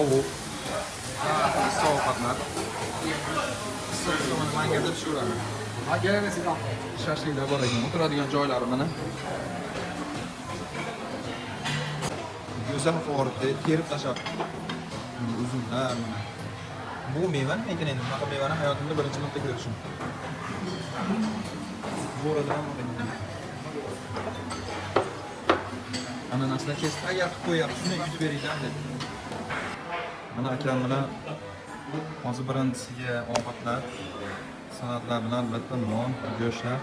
S1: Ovuq. Issiq ovqatlar. Issiq mana mangada pishiriladi. Shashliklar bor ekan. O'tiradigan joylari mana. Go'zal qo'rqib, terib tashlab. Uzunlar mana. Bu meva lekin endi bunaqa mevani hayotimda birinchi marta ko'rishim. Bo'radan ananaslar kesib tayyor qilib qo'yapti, shuni yutib beringlar dedi. Mana akam bilan hozir birinchisiga ovqatlar, salatlar bilan albatta non, go'shtlar,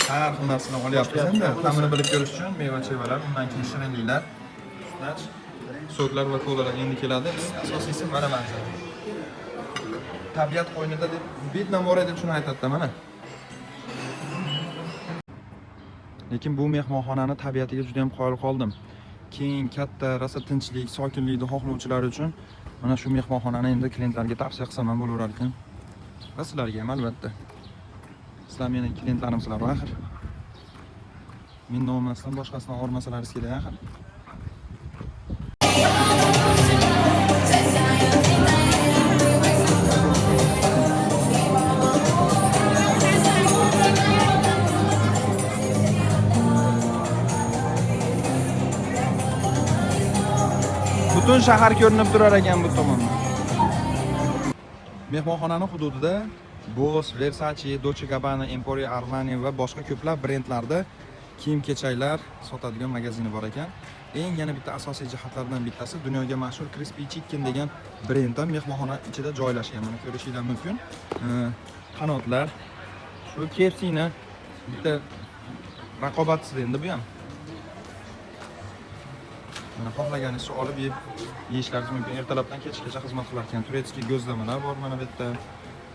S1: har xil narsani olyapmiz endi. Ta'mini bilib ko'rish uchun meva-chevalar, undan keyin shirinliklar, soklar va kolalar endi keladi. Asosiysi mana manzara. Tabiat qo'ynida deb Vyetnam bor deb shuni aytadi mana. Lekin bu mehmonxonani tabiatiga juda ham qoyil qoldim. Keng, katta, rosa tinchlik, sokinlikni xohlovchilar uchun mana shu mehmonxonani endi klientlarga tavsiya qilsam ham bo'laverar ekan. Va sizlarga ham albatta. Sizlar mening klientlarimsizlar axir. Men nomasdan boshqasidan o'rmasalaringiz kerak axir. Butun shahar ko'rinib turar ekan bu tomonda. Mehmonxonaning hududida Boss, Versace, Dolce Gabbana, Emporio Armani va boshqa ko'plab brendlarda kiyim-kechaklar sotadigan magazini bor ekan. Eng yana bitta asosiy jihatlardan bittasi dunyoga mashhur Crispy Chicken degan brend ham mehmonxona ichida joylashgan. Mana ko'rishingiz mumkin. Qanotlar shu KFC'ni bitta raqobatchisi endi bu ham. Mana xohlaganingizni olib yeyishlaringiz mumkin. Ertalabdan kechgacha xizmat qilar ekan. Turецкий go'zlamalar bor mana bu yerda.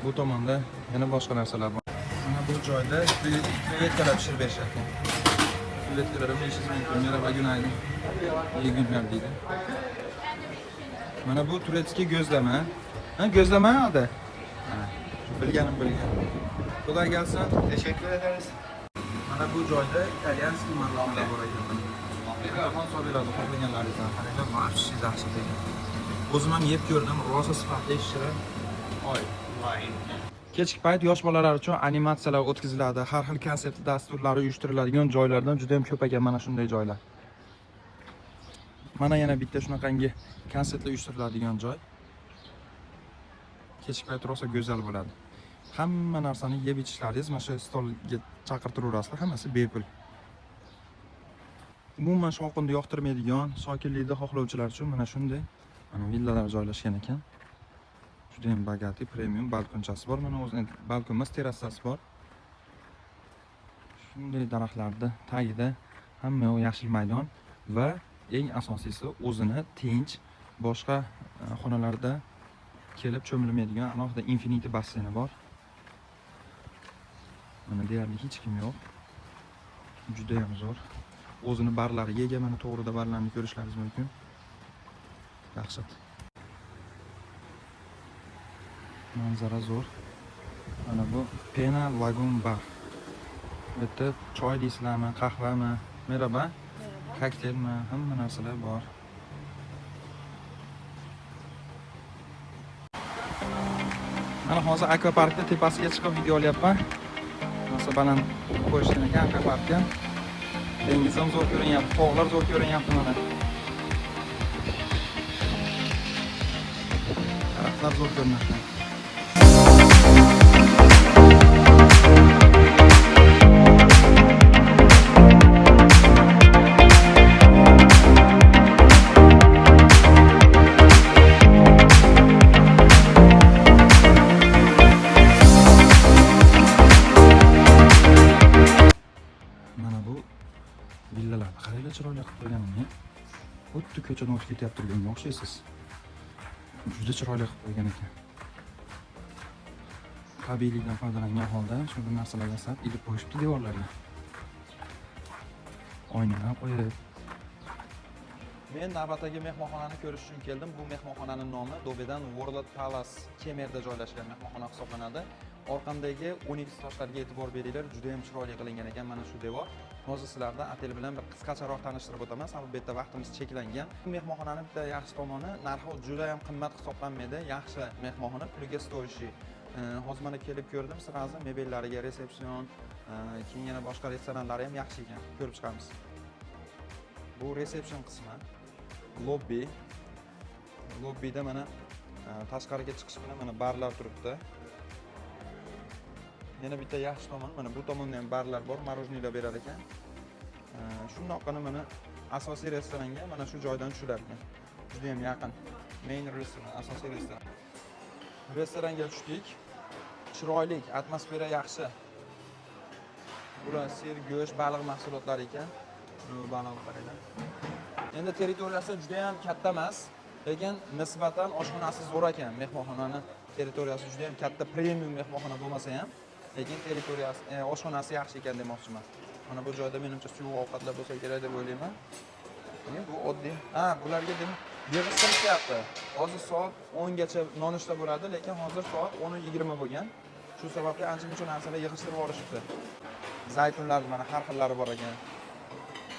S1: Bu tomonda yana boshqa narsalar bor. Mana bu joyda krevetkalar pishirib berishar ekan. Krevetkalarni yeyishingiz mumkin. Merhaba, günaydın. İyi günler deydi. Mana bu Turецкий go'zlama. Ha, go'zlama adı. Bilganim. Xudo gelsin.
S3: Teşekkür ederiz.
S1: Mana bu joyda italyan marmelalar bor ekan. Telefon so'raydi, xohlaganlaringizdan qaranglar, yaxshi yaxshi ekan. O'zim ham yeb ko'rdim, rosa sifatli shirin. Kechki payt yosh bolalar uchun animatsiyalar o'tkaziladi. Har xil konsert dasturlari uyushtiriladigan joylardan juda ham ko'p ekan mana shunday joylar. Mana yana bitta shunaqangi konsertlar uyushtiriladigan joy. Kechki payt rosa go'zal bo'ladi. Hamma narsani yeb ichishlaringiz mana shu stolga chaqirtiraverasizlar, hammasi bepul. Umuman shovqinni yoqtirmaydigan, sokinlikni xohlovchilar uchun mana shunday mana villalar joylashgan ekan. Juda ham bagati, premium balkonchasi bor. Mana o'zining balkon emas, terrasasi bor. Shunday daraxtlarda tagida hamma yashil maydon va eng asosiysi o'zini tinch boshqa xonalarda kelib cho'milmaydigan alohida infinity basseyni bor. Mana deyarli hech kim yo'q. Juda ham zo'r. O'zini barlariga ega, mana to'g'rida barlarni ko'rishlaringiz mumkin. Dahshat. Manzara zo'r. Mana bu Pena Lagoon bar. Bu yerda choy deysizlarmi, qahvami? Merhaba. Kokteylmi? Hamma narsalar bor. Mana hozir akvaparkda tepasiga chiqib video olyapman. Masa baland qo'yishgan ekan akvaparkda. Dengiz ham zo'r ko'rinyapti, tog'lar zo'r ko'rinyapti mana. Daraxtlar zo'r ko'rinyapti. Villalarni qaranglar, chiroyli qilib qo'yganmi? Xuddi ko'chadan o'tib ketyapti turganga o'xshaysiz. Juda chiroyli qilib qo'ygan ekan. Tabiiylikdan foydalangan holda shunday narsalar yasab, ilib qo'yishibdi devorlarga. oynaga qo'yib. Men navbatdagi mehmonxonani ko'rish uchun keldim. Bu mehmonxonaning nomi Dobedan World Palace kemerda joylashgan mehmonxona hisoblanadi. Orqamdagi 12 toshlarga e'tibor beringlar, juda ham chiroyli qilingan ekan mana shu devor. Hozir sizlarni otel bilan bir qisqacharoq tanishtirib o'taman, sababi bu yerda vaqtimiz cheklangan. Bu mehmonxonaning bitta yaxshi tomoni, narxi juda ham qimmat hisoblanmaydi. Yaxshi mehmonxona, puliga stoyishi. Hozir mana kelib ko'rdim, sirazi mebellariga, resepsion, keyin yana boshqa restoranlari ham yaxshi ekan. Ko'rib chiqamiz. Bu resepsion qismi. Lobby. Lobbyda mana tashqariga chiqish bilan mana barlar turibdi. Yana bitta yaxshi tomon, mana bu tomonda ham barlar bor, marojnilar berar ekan. Shundoqqina mana asosiy restoranga mana shu joydan tushilar ekan. Juda ham yaqin. Main restoran, asosiy restoran. Restoranga tushdik. Chiroyli, atmosfera yaxshi. Bular sir, go'sht, baliq mahsulotlari ekan. Bu baliq qaranglar. Endi territoriyasi juda ham katta emas, lekin nisbatan oshxonasi zo'r ekan. Mehmonxonaning territoriyasi juda ham katta, premium mehmonxona bo'lmasa ham, lekin territoriyasi, oshxonasi yaxshi ekan demoqchiman. Mana bu joyda menimcha suyuq ovqatlar bo'lsa kerak deb o'ylayman. Bu oddiy. Bularga yig'ishtirishyapti. Hozir soat 10 gacha nonushta bo'ladi, lekin hozir soat 10:20 bo'lgan. Shu sababli ancha-muncha narsalar yig'ishtirib olishibdi. Zaytunlar mana har xillari bor ekan.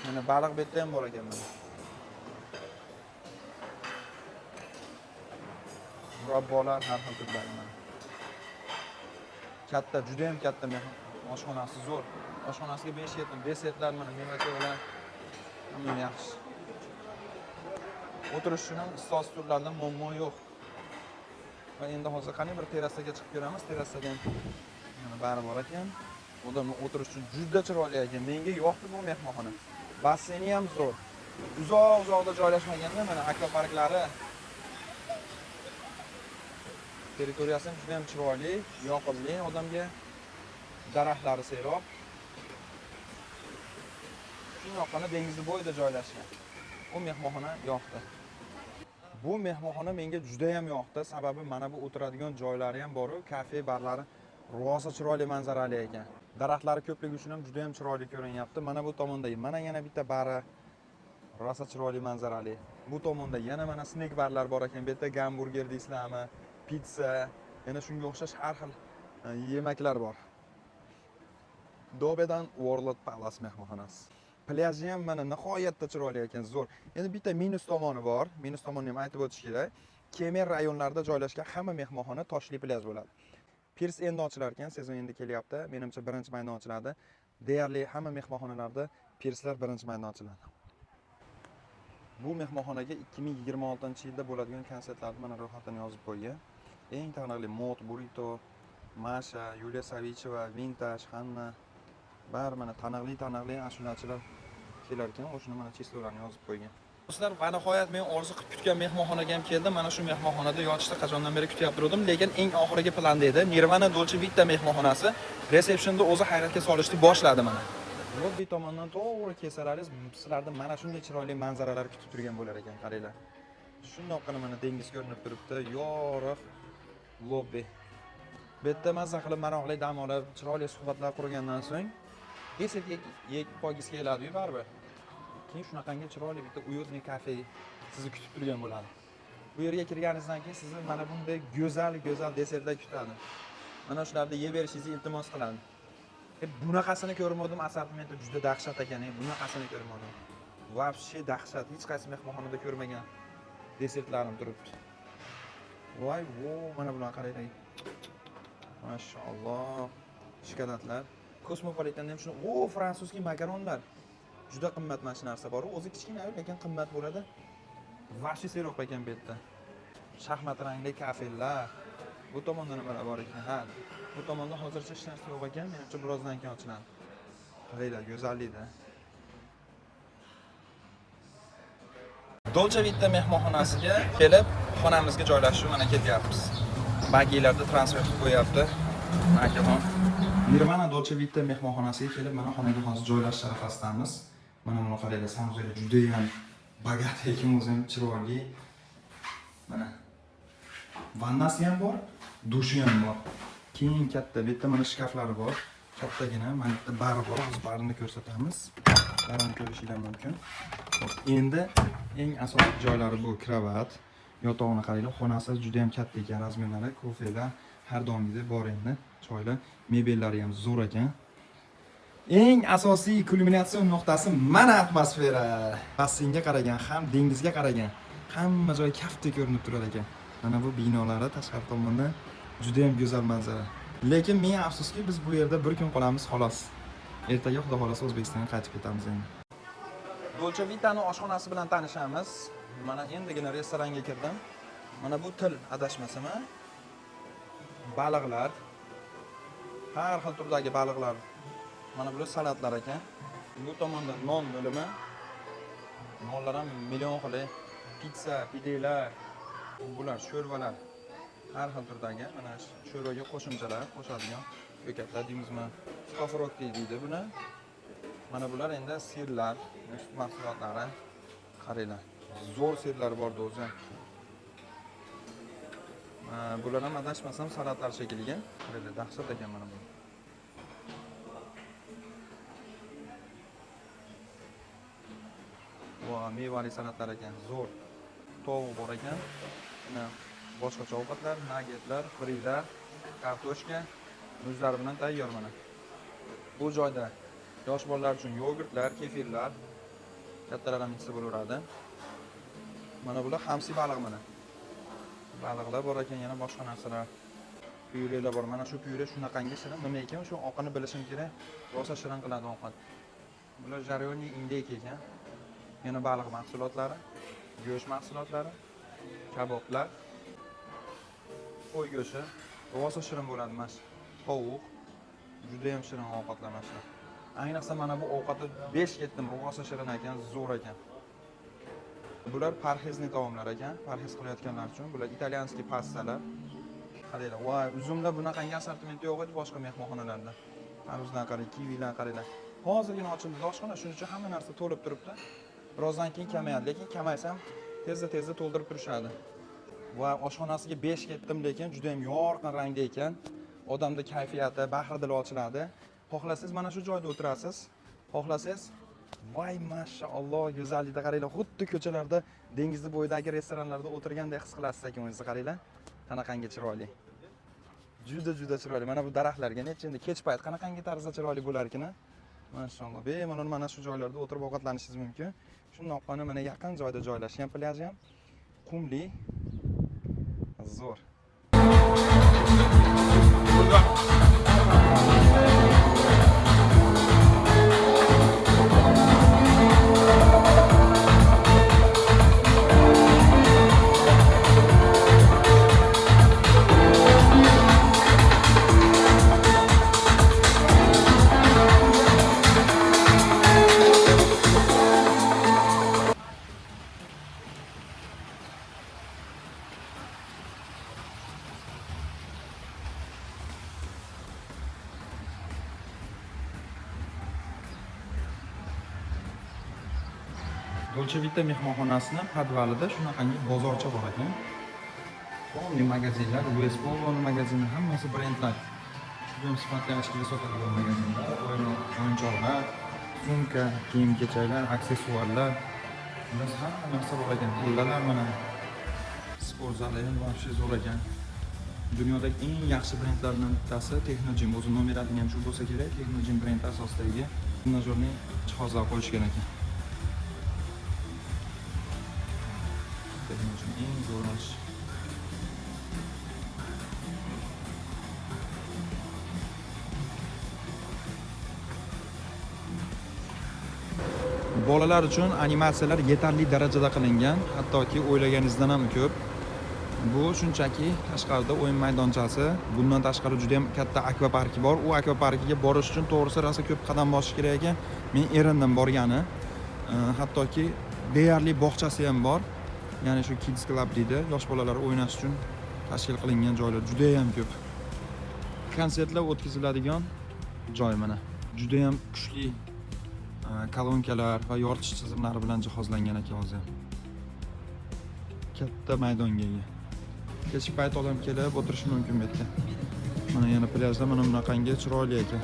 S1: Mana baliq betda ham bor ekan mana. Murabbolar har xil turlar mana. Katta, juda ham katta mehmon. Oshxonasi zo'r. Oshxonasiga 5 yetim, desertlar mana meva-chevalar hamma yaxshi. O'tirish uchun ham stol stullardan muammo yo'q. Va endi hozir qani bir terrasaga chiqib ko'ramiz. Terrasada ham mana bari bor ekan. Odamlar o'tirish uchun juda chiroyli ekan. Menga yoqdi bu mehmonxona. Basseyni ham zo'r. Uzoq-uzoqda joylashmaganda mana akvaparklari. Territoriyasi ham juda ham chiroyli, yoqimli, odamga daraxtlari serob. Shundoqqina dengizni bo'yida joylashgan. Bu mehmonxona yoqdi. Bu mehmonxona menga juda ham yoqdi, sababi mana bu o'tiradigan joylari ham bor, kafe, barlari rosa chiroyli manzarali ekan. Daraxtlari ko'pligi uchun ham juda ham chiroyli ko'rinyapti. Mana bu tomonda mana yana bitta bari rosa chiroyli manzarali. Bu tomonda yana mana snack barlar bor ekan. Bu yerda gamburger deysizlarmi, pizza, yana shunga o'xshash har xil yemaklar bor. Dobedan World Palace mehmonxonasi. Plyajı ham mana nihoyatda chiroyli ekan, zo'r. Endi bitta minus tomoni bor. Minus tomonini ham aytib o'tish kerak. Kemer rayonlarida joylashgan hamma mehmonxona toshli plyaj bo'ladi. Pirs endi ochilar ekan, sezon endi kelyapti. Menimcha birinchi maydan ochiladi. Deyarli hamma mehmonxonalarda pirslar birinchi maydan ochiladi. Bu mehmonxonaga 2026-yilda bo'ladigan konsertlarni mana ro'yxatini yozib qo'ygan. Eng taniqli Mod, Burrito, Masha, Yuliya Savicheva, Vintage, Hanna bar mana taniqli ashulachilar kelar ekan, o'shuni mana chislolarini yozib qo'ygan. Do'stlar, va nihoyat men orzu qilib kutgan mehmonxonaga ham keldim. Mana shu mehmonxonada yotishni qachondan beri kutyapti turdim, lekin eng oxirgi planda edi. Nirvana Dolce Vita mehmonxonasi resepsionda o'zi hayratga solishni boshladi mana. Lobby tomondan to'g'ri kelsangiz, sizlarni mana shunday chiroyli manzaralar kutib turgan bo'lar ekan, qaranglar. Shundoqqina mana dengiz ko'rinib turibdi, yorug' lobby. Bu yerda mazza qilib maroqli dam olib, chiroyli suhbatlar qurgandan so'ng desert yeb poygiz keladi-yu baribir. Keyin shunaqangi chiroyli bitta uyutli kafe sizni kutib turgan bo'ladi. Bu yerga kirganingizdan keyin sizni mana bunday go'zal desertlar kutadi. Mana shularni yeb berishingizni iltimos qiladi. Bunaqasini ko'rmadim, assortimenti juda dahshat ekan, bunaqasini ko'rmadim. Vobshe dahshat, hech qaysi mehmonxonada ko'rmagan desertlarim turibdi. Voy, mana bularni qarang. Mashalloh. Shokoladlar. Kosmopolitanda ham shuni, frantsuzskiy makaronlar. Juda qimmat mana shu narsa bor. O'zi kichkina, lekin qimmat bo'ladi. Vashi seroq ekan bu yerda. Shaxmat rangli kafelar. Bu tomonda nimalar bor ekan? Ha. Bu tomonda hozircha hech narsa yo'q ekan, menimcha birozdan keyin ochiladi. Qaranglar, go'zallikda. Dolce Vita mehmonxonasiga kelib, xonamizga joylashib mana ketyapmiz. Bagilarda transfer qilib qo'yapti. Akaxon. Nirvana Dolce Vita mehmonxonasiga kelib, mana xonaga hozir joylashish arafasindamiz. Mana buni qaranglar, sanuzeli juda ham bagat ekan, o'zi ham chiroyli. Mana vannasi ham bor, dushi ham bor. Keyin katta, bu yerda mana shkaflari bor. Kattagina, mana bitta bari bor, hozir barini ko'rsatamiz. Baran ko'rishinglar mumkin. Xo'p, endi eng asosiy joylari bu kravat. Yotog'ini qaranglar, xonasi juda ham katta ekan, razmerlari, kofelar, har doimgidek bor endi. Chiroyli, mebellari ham zo'r ekan. Eng asosiy kulminatsion nuqtasi mana atmosfera. Basseynga qaragan, ham dengizga qaragan, hamma joy kaftdek ko'rinib turar ekan. Mana bu binolari tashqari tomonda juda ham go'zal manzara. Lekin men afsuski biz bu yerda bir kun qolamiz xolos. Ertaga xudo xolasa O'zbekistonga qaytib ketamiz endi. Dolce Vita'ning oshxonasi bilan tanishamiz. Mana endigina restoranga kirdim. Mana bu til adashmasam, baliqlar, har xil turdagi baliqlar. Mana bular salatlar ekan. Bu tomonda non bo'limi. Nonlar ham million xil. Pizza, pidelar, bular sho'rvalar. Har xil turdagi mana sho'rvaga qo'shimchalar qo'shadigan ko'katlar deymizmi? Skafrokti deydi buni. Mana bular endi sirlar, sut mahsulotlari. Qaranglar. Zo'r sirlar bor o'zi. Bular ham adashmasam salatlar shekilliga. Qaranglar, dahshat ekan mana bu. Mevali salatlar ekan, zo'r. Tovuq bor ekan. Mana boshqacha ovqatlar, nuggetlar, frilar, kartoshka, muzlar bilan tayyor mana. Bu joyda yosh bolalar uchun yogurtlar, kefirlar, kattalar ham ichsa bo'laveradi. Mana bular hamsi baliq mana. Baliqlar bor ekan, yana boshqa narsalar. Pyurelar bor. Mana shu pyure shunaqangi shirin, nima ekan, shu oqini bilishim kerak. Rosa shirin qiladi ovqat. Bular jarayonli indek ekan. Yana baliq mahsulotlari, go'sht mahsulotlari, kaboblar, qo'y go'shti, rosa shirin bo'ladi mana. Tovuq, juda ham shirin ovqatlar mana. Ayniqsa mana bu ovqatni 5 ketdim, rosa shirin ekan, zo'r ekan. Bular parhezli taomlar ekan, parhez qilayotganlar uchun. Bular italyanskiy pastalar. Qaranglar, voy, uzumda bunaqangi assortimenti yo'q edi boshqa mehmonxonalarda. Tarvuzdan qarang, kivilar qaranglar. Hozirgina ochildi oshxona, shuning uchun hamma narsa to'lib turibdi. Birozdan keyin kamayadi, lekin kamaysam tezda to'ldirib turishadi. Va oshxonasiga 5 ketdim, lekin juda ham yorqin rangda ekan. Odamning kayfiyati, bahri dili ochiladi. Xohlasangiz mana shu joyda o'tirasiz. Xohlasangiz, voy mashaalloh, go'zallikda qaranglar, xuddi ko'chalarda, dengiz bo'yidagi restoranlarda o'tirgandek his qilasiz ekan o'zingizni qaranglar. Qanaqangi chiroyli. Juda chiroyli. Mana bu daraxtlarga necha endi kech payt qanaqangi tarzda chiroyli bo'lar ekan. Mashalloh, bemalol mana shu joylarda o'tirib ovqatlanishingiz mumkin. Shundoqqina mana yaqin joyda joylashgan, plyaj ham qumli. Zo'r. Dolce Vita mehmonxonasining podvalida shunaqangi bozorcha bor ekan. Qonli magazinlar, Westpol magazini, hammasi brendlar. Juda ham sifatli ashkili sotadigan magazinlar, o'yinchoqlar, sumka, kiyim-kechaklar, aksessuarlar. Biz hamma narsa bor ekan. Pillalar mana. Sport zali ham вообще zo'r ekan. Dunyodagi eng yaxshi brendlardan bittasi Technogym. O'zi nomerating ham shu bo'lsa kerak. Technogym brend asosidagi trenajyorning jihozlar qo'yishgan ekan. Eng zo'rash. Bolalar uchun animatsiyalar yetarli darajada qilingan, hattoki o'ylaganingizdan ham ko'p. Bu shunchaki tashqarida o'yin maydonchasi, bundan tashqari juda ham katta akvaparki bor. U akvaparkiga borish uchun to'g'risi rosa ko'p qadam bosish kerak ekan. Men erindim borgani. Hattoki deyarli bog'chasi ham bor. Ya'ni shu Kids Club deydi, yosh bolalar o'ynash uchun tashkil qilingan joylar juda ham ko'p. Konsertlar o'tkaziladigan joy mana. Juda ham kuchli kolonkalar va yoritish tizimlari bilan jihozlangan ekan o'zi. Katta maydonga ega. Kechki payt odam kelib o'tirishi mumkin bu yerda. Mana yana plyajda mana bunaqangi chiroyli ekan.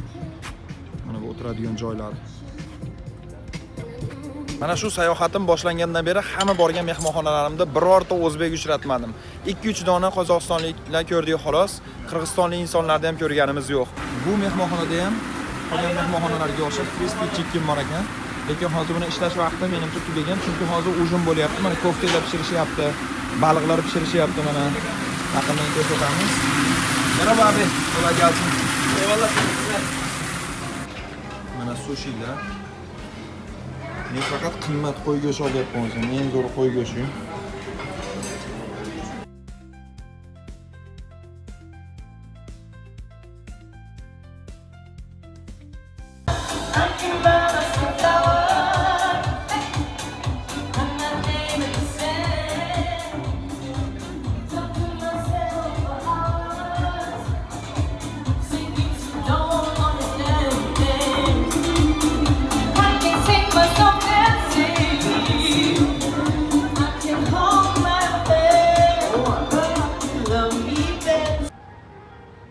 S1: Mana bu o'tiradigan joylar. Mana shu sayohatim boshlangandan beri hamma borgan mehmonxonalarimda birorta o'zbek uchratmadim. 2-3 dona qozog'istonliklar ko'rdik xolos. Qirg'izistonlik insonlarni ham ko'rganimiz yo'q. Bu mehmonxonada ham qolgan mehmonxonalarga o'xshab crispy chicken bor ekan. Lekin hozir buni ishlash vaqti menimcha tugagan, chunki hozir ujum bo'lyapti. Mana koftalar pishirishyapti, baliqlar pishirishyapti mana. Yaqindan ko'rsatamiz. Merhaba abi, kolay gelsin. Eyvallah. Mana sushilar. Men faqat qimmat qo'y go'shti olyapman o'zim. Eng zo'r qo'y go'shti.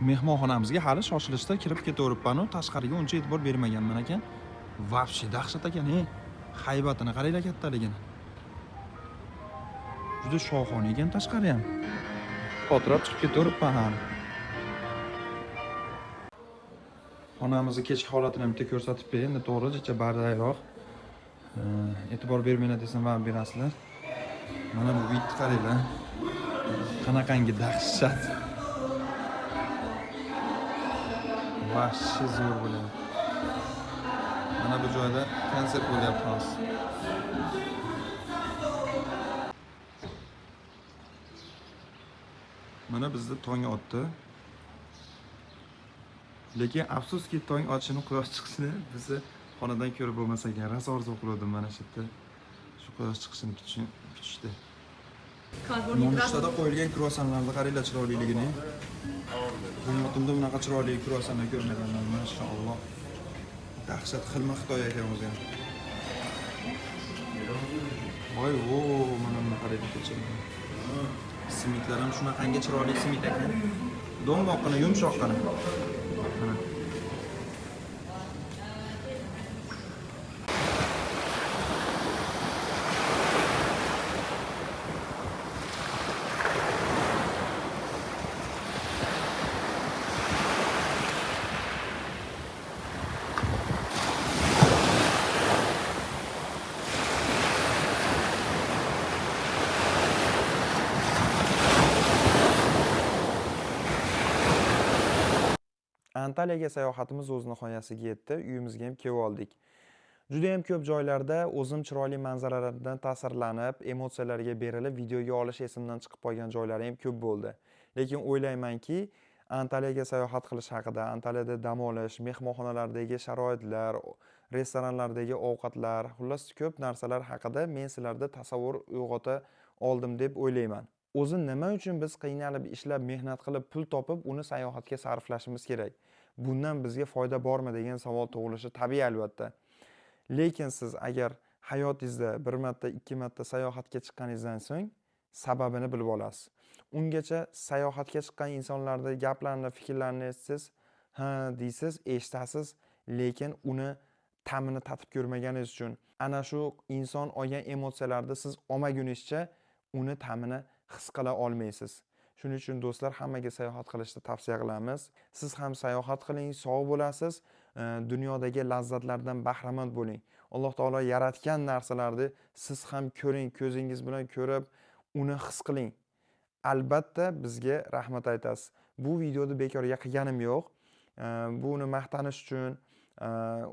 S1: Mehmonxonamizga hali shoshilishda kirib ketaveribman-u, tashqariga uncha e'tibor bermaganman ekan. Vobshe dahshat ekan, haybatini qaranglar kattaligini. Juda shohona ekan tashqari ham. Xotirab chiqib ketaveribman hali. Xonamizni kechki holatini ham bitta ko'rsatib bering, endi to'g'richa bardayroq. E'tibor bermayman desam ham berasizlar. Mana bu bitni qaranglar. Qanaqangi dahshat. Vahshiy zo'r bo'ladi. Mana bu joyda konsert bo'lyapti hozir. Mana bizda tong otdi. Lekin afsuski tong otishini, quyosh chiqishini bizni xonadan ko'rib bo'lmas ekan. Rosa orzu qildim mana shu yerda. Shu quyosh chiqishini kutishdi. Nonushtada qo'yilgan kruassanlarni qaranglar chiroyliligini. Hayotimda bunaqa chiroyli kruassanlar ko'rmaganman, mashalloh. Dahshat xilma Xitoy ekan o'zi. Voy, mana buni qaraylik kechiring. Simitlar ham shunaqangi chiroyli simit ekan. Do'mboqqina, yumshoqqina. Mana. Antaliyaga sayohatimiz o'z nihoyasiga yetdi. Uyimizga ham kelib oldik. Juda ham ko'p joylarda o'zim chiroyli manzaralardan ta'sirlanib, emotsiyalarga berilib, videoga olish esimdan chiqib qolgan joylari ham ko'p bo'ldi. Lekin o'ylaymanki, Antaliyaga sayohat qilish haqida, Antaliyada dam olish, mehmonxonalardagi sharoitlar, restoranlardagi ovqatlar, xullas ko'p narsalar haqida men sizlarda tasavvur uyg'ota oldim deb o'ylayman. O'zi nima uchun biz qiynalib ishlab, mehnat qilib, pul topib, uni sayohatga sarflashimiz kerak? Bundan bizga foyda bormi degan savol tug'ilishi tabiiy albatta. Lekin siz agar hayotingizda bir marta, ikki marta sayohatga chiqqaningizdan so'ng sababini bilib olasiz. Ungacha sayohatga chiqqan insonlarning gaplarini, fikrlarini siz ha deysiz, eshitasiz, lekin uni ta'mini tatib ko'rmaganingiz uchun ana shu inson olgan emotsiyalarni siz olmagunizcha uni ta'mini his qila olmaysiz. Shuning uchun do'stlar, hammaga sayohat qilishni tavsiya qilamiz. Siz ham sayohat qiling, sog' bo'lasiz, dunyodagi lazzatlardan bahramand bo'ling. Alloh taolo yaratgan narsalarni siz ham ko'ring, ko'zingiz bilan ko'rib, uni his qiling. Albatta bizga rahmat aytasiz. Bu videoni bekorga qilganim yo'q. Buni maqtanish uchun,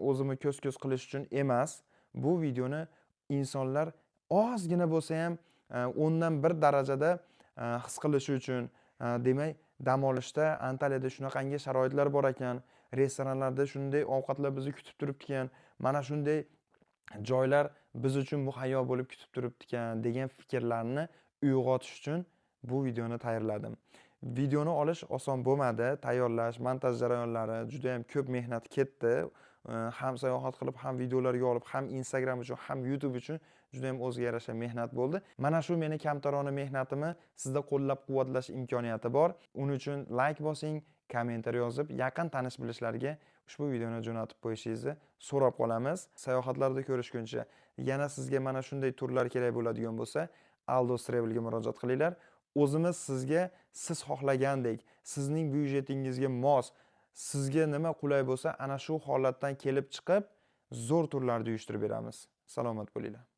S1: o'zimni ko'z-ko'z qilish uchun emas. Bu videoni insonlar ozgina bo'lsa ham 10dan 1 darajada his qilishi uchun, demak, dam olishda Antaliyada shunaqangi sharoitlar bor ekan, restoranlarda shunday ovqatlar bizni kutib turibdi ekan, mana shunday joylar biz uchun muhayyo bo'lib kutib turibdi ekan degan fikrlarni uyg'otish uchun bu videoni tayyorladim. Videoni olish oson bo'lmadi, tayyorlash, montaj jarayonlari juda ham ko'p mehnat ketdi. Ham sayohat qilib, ham videolarga olib, ham Instagram uchun, ham YouTube uchun juda ham o'ziga yarasha mehnat bo'ldi. Mana shu meni kamtarona mehnatimni sizda qo'llab-quvvatlash imkoniyati bor. Uning uchun like bosing, kommentar yozib, yaqin tanish bilishlarga ushbu videoni jo'natib qo'yishingizni so'rab qolamiz. Sayohatlarda ko'rishguncha, yana sizga mana shunday turlar kerak bo'ladigan bo'lsa, Aldos Travel'ga murojaat qilinglar. O'zimiz sizga siz xohlagandek, sizning byudjetingizga mos, sizga nima qulay bo'lsa, ana shu holatdan kelib chiqib, zo'r turlarni uyushtirib beramiz. Salomat bo'linglar.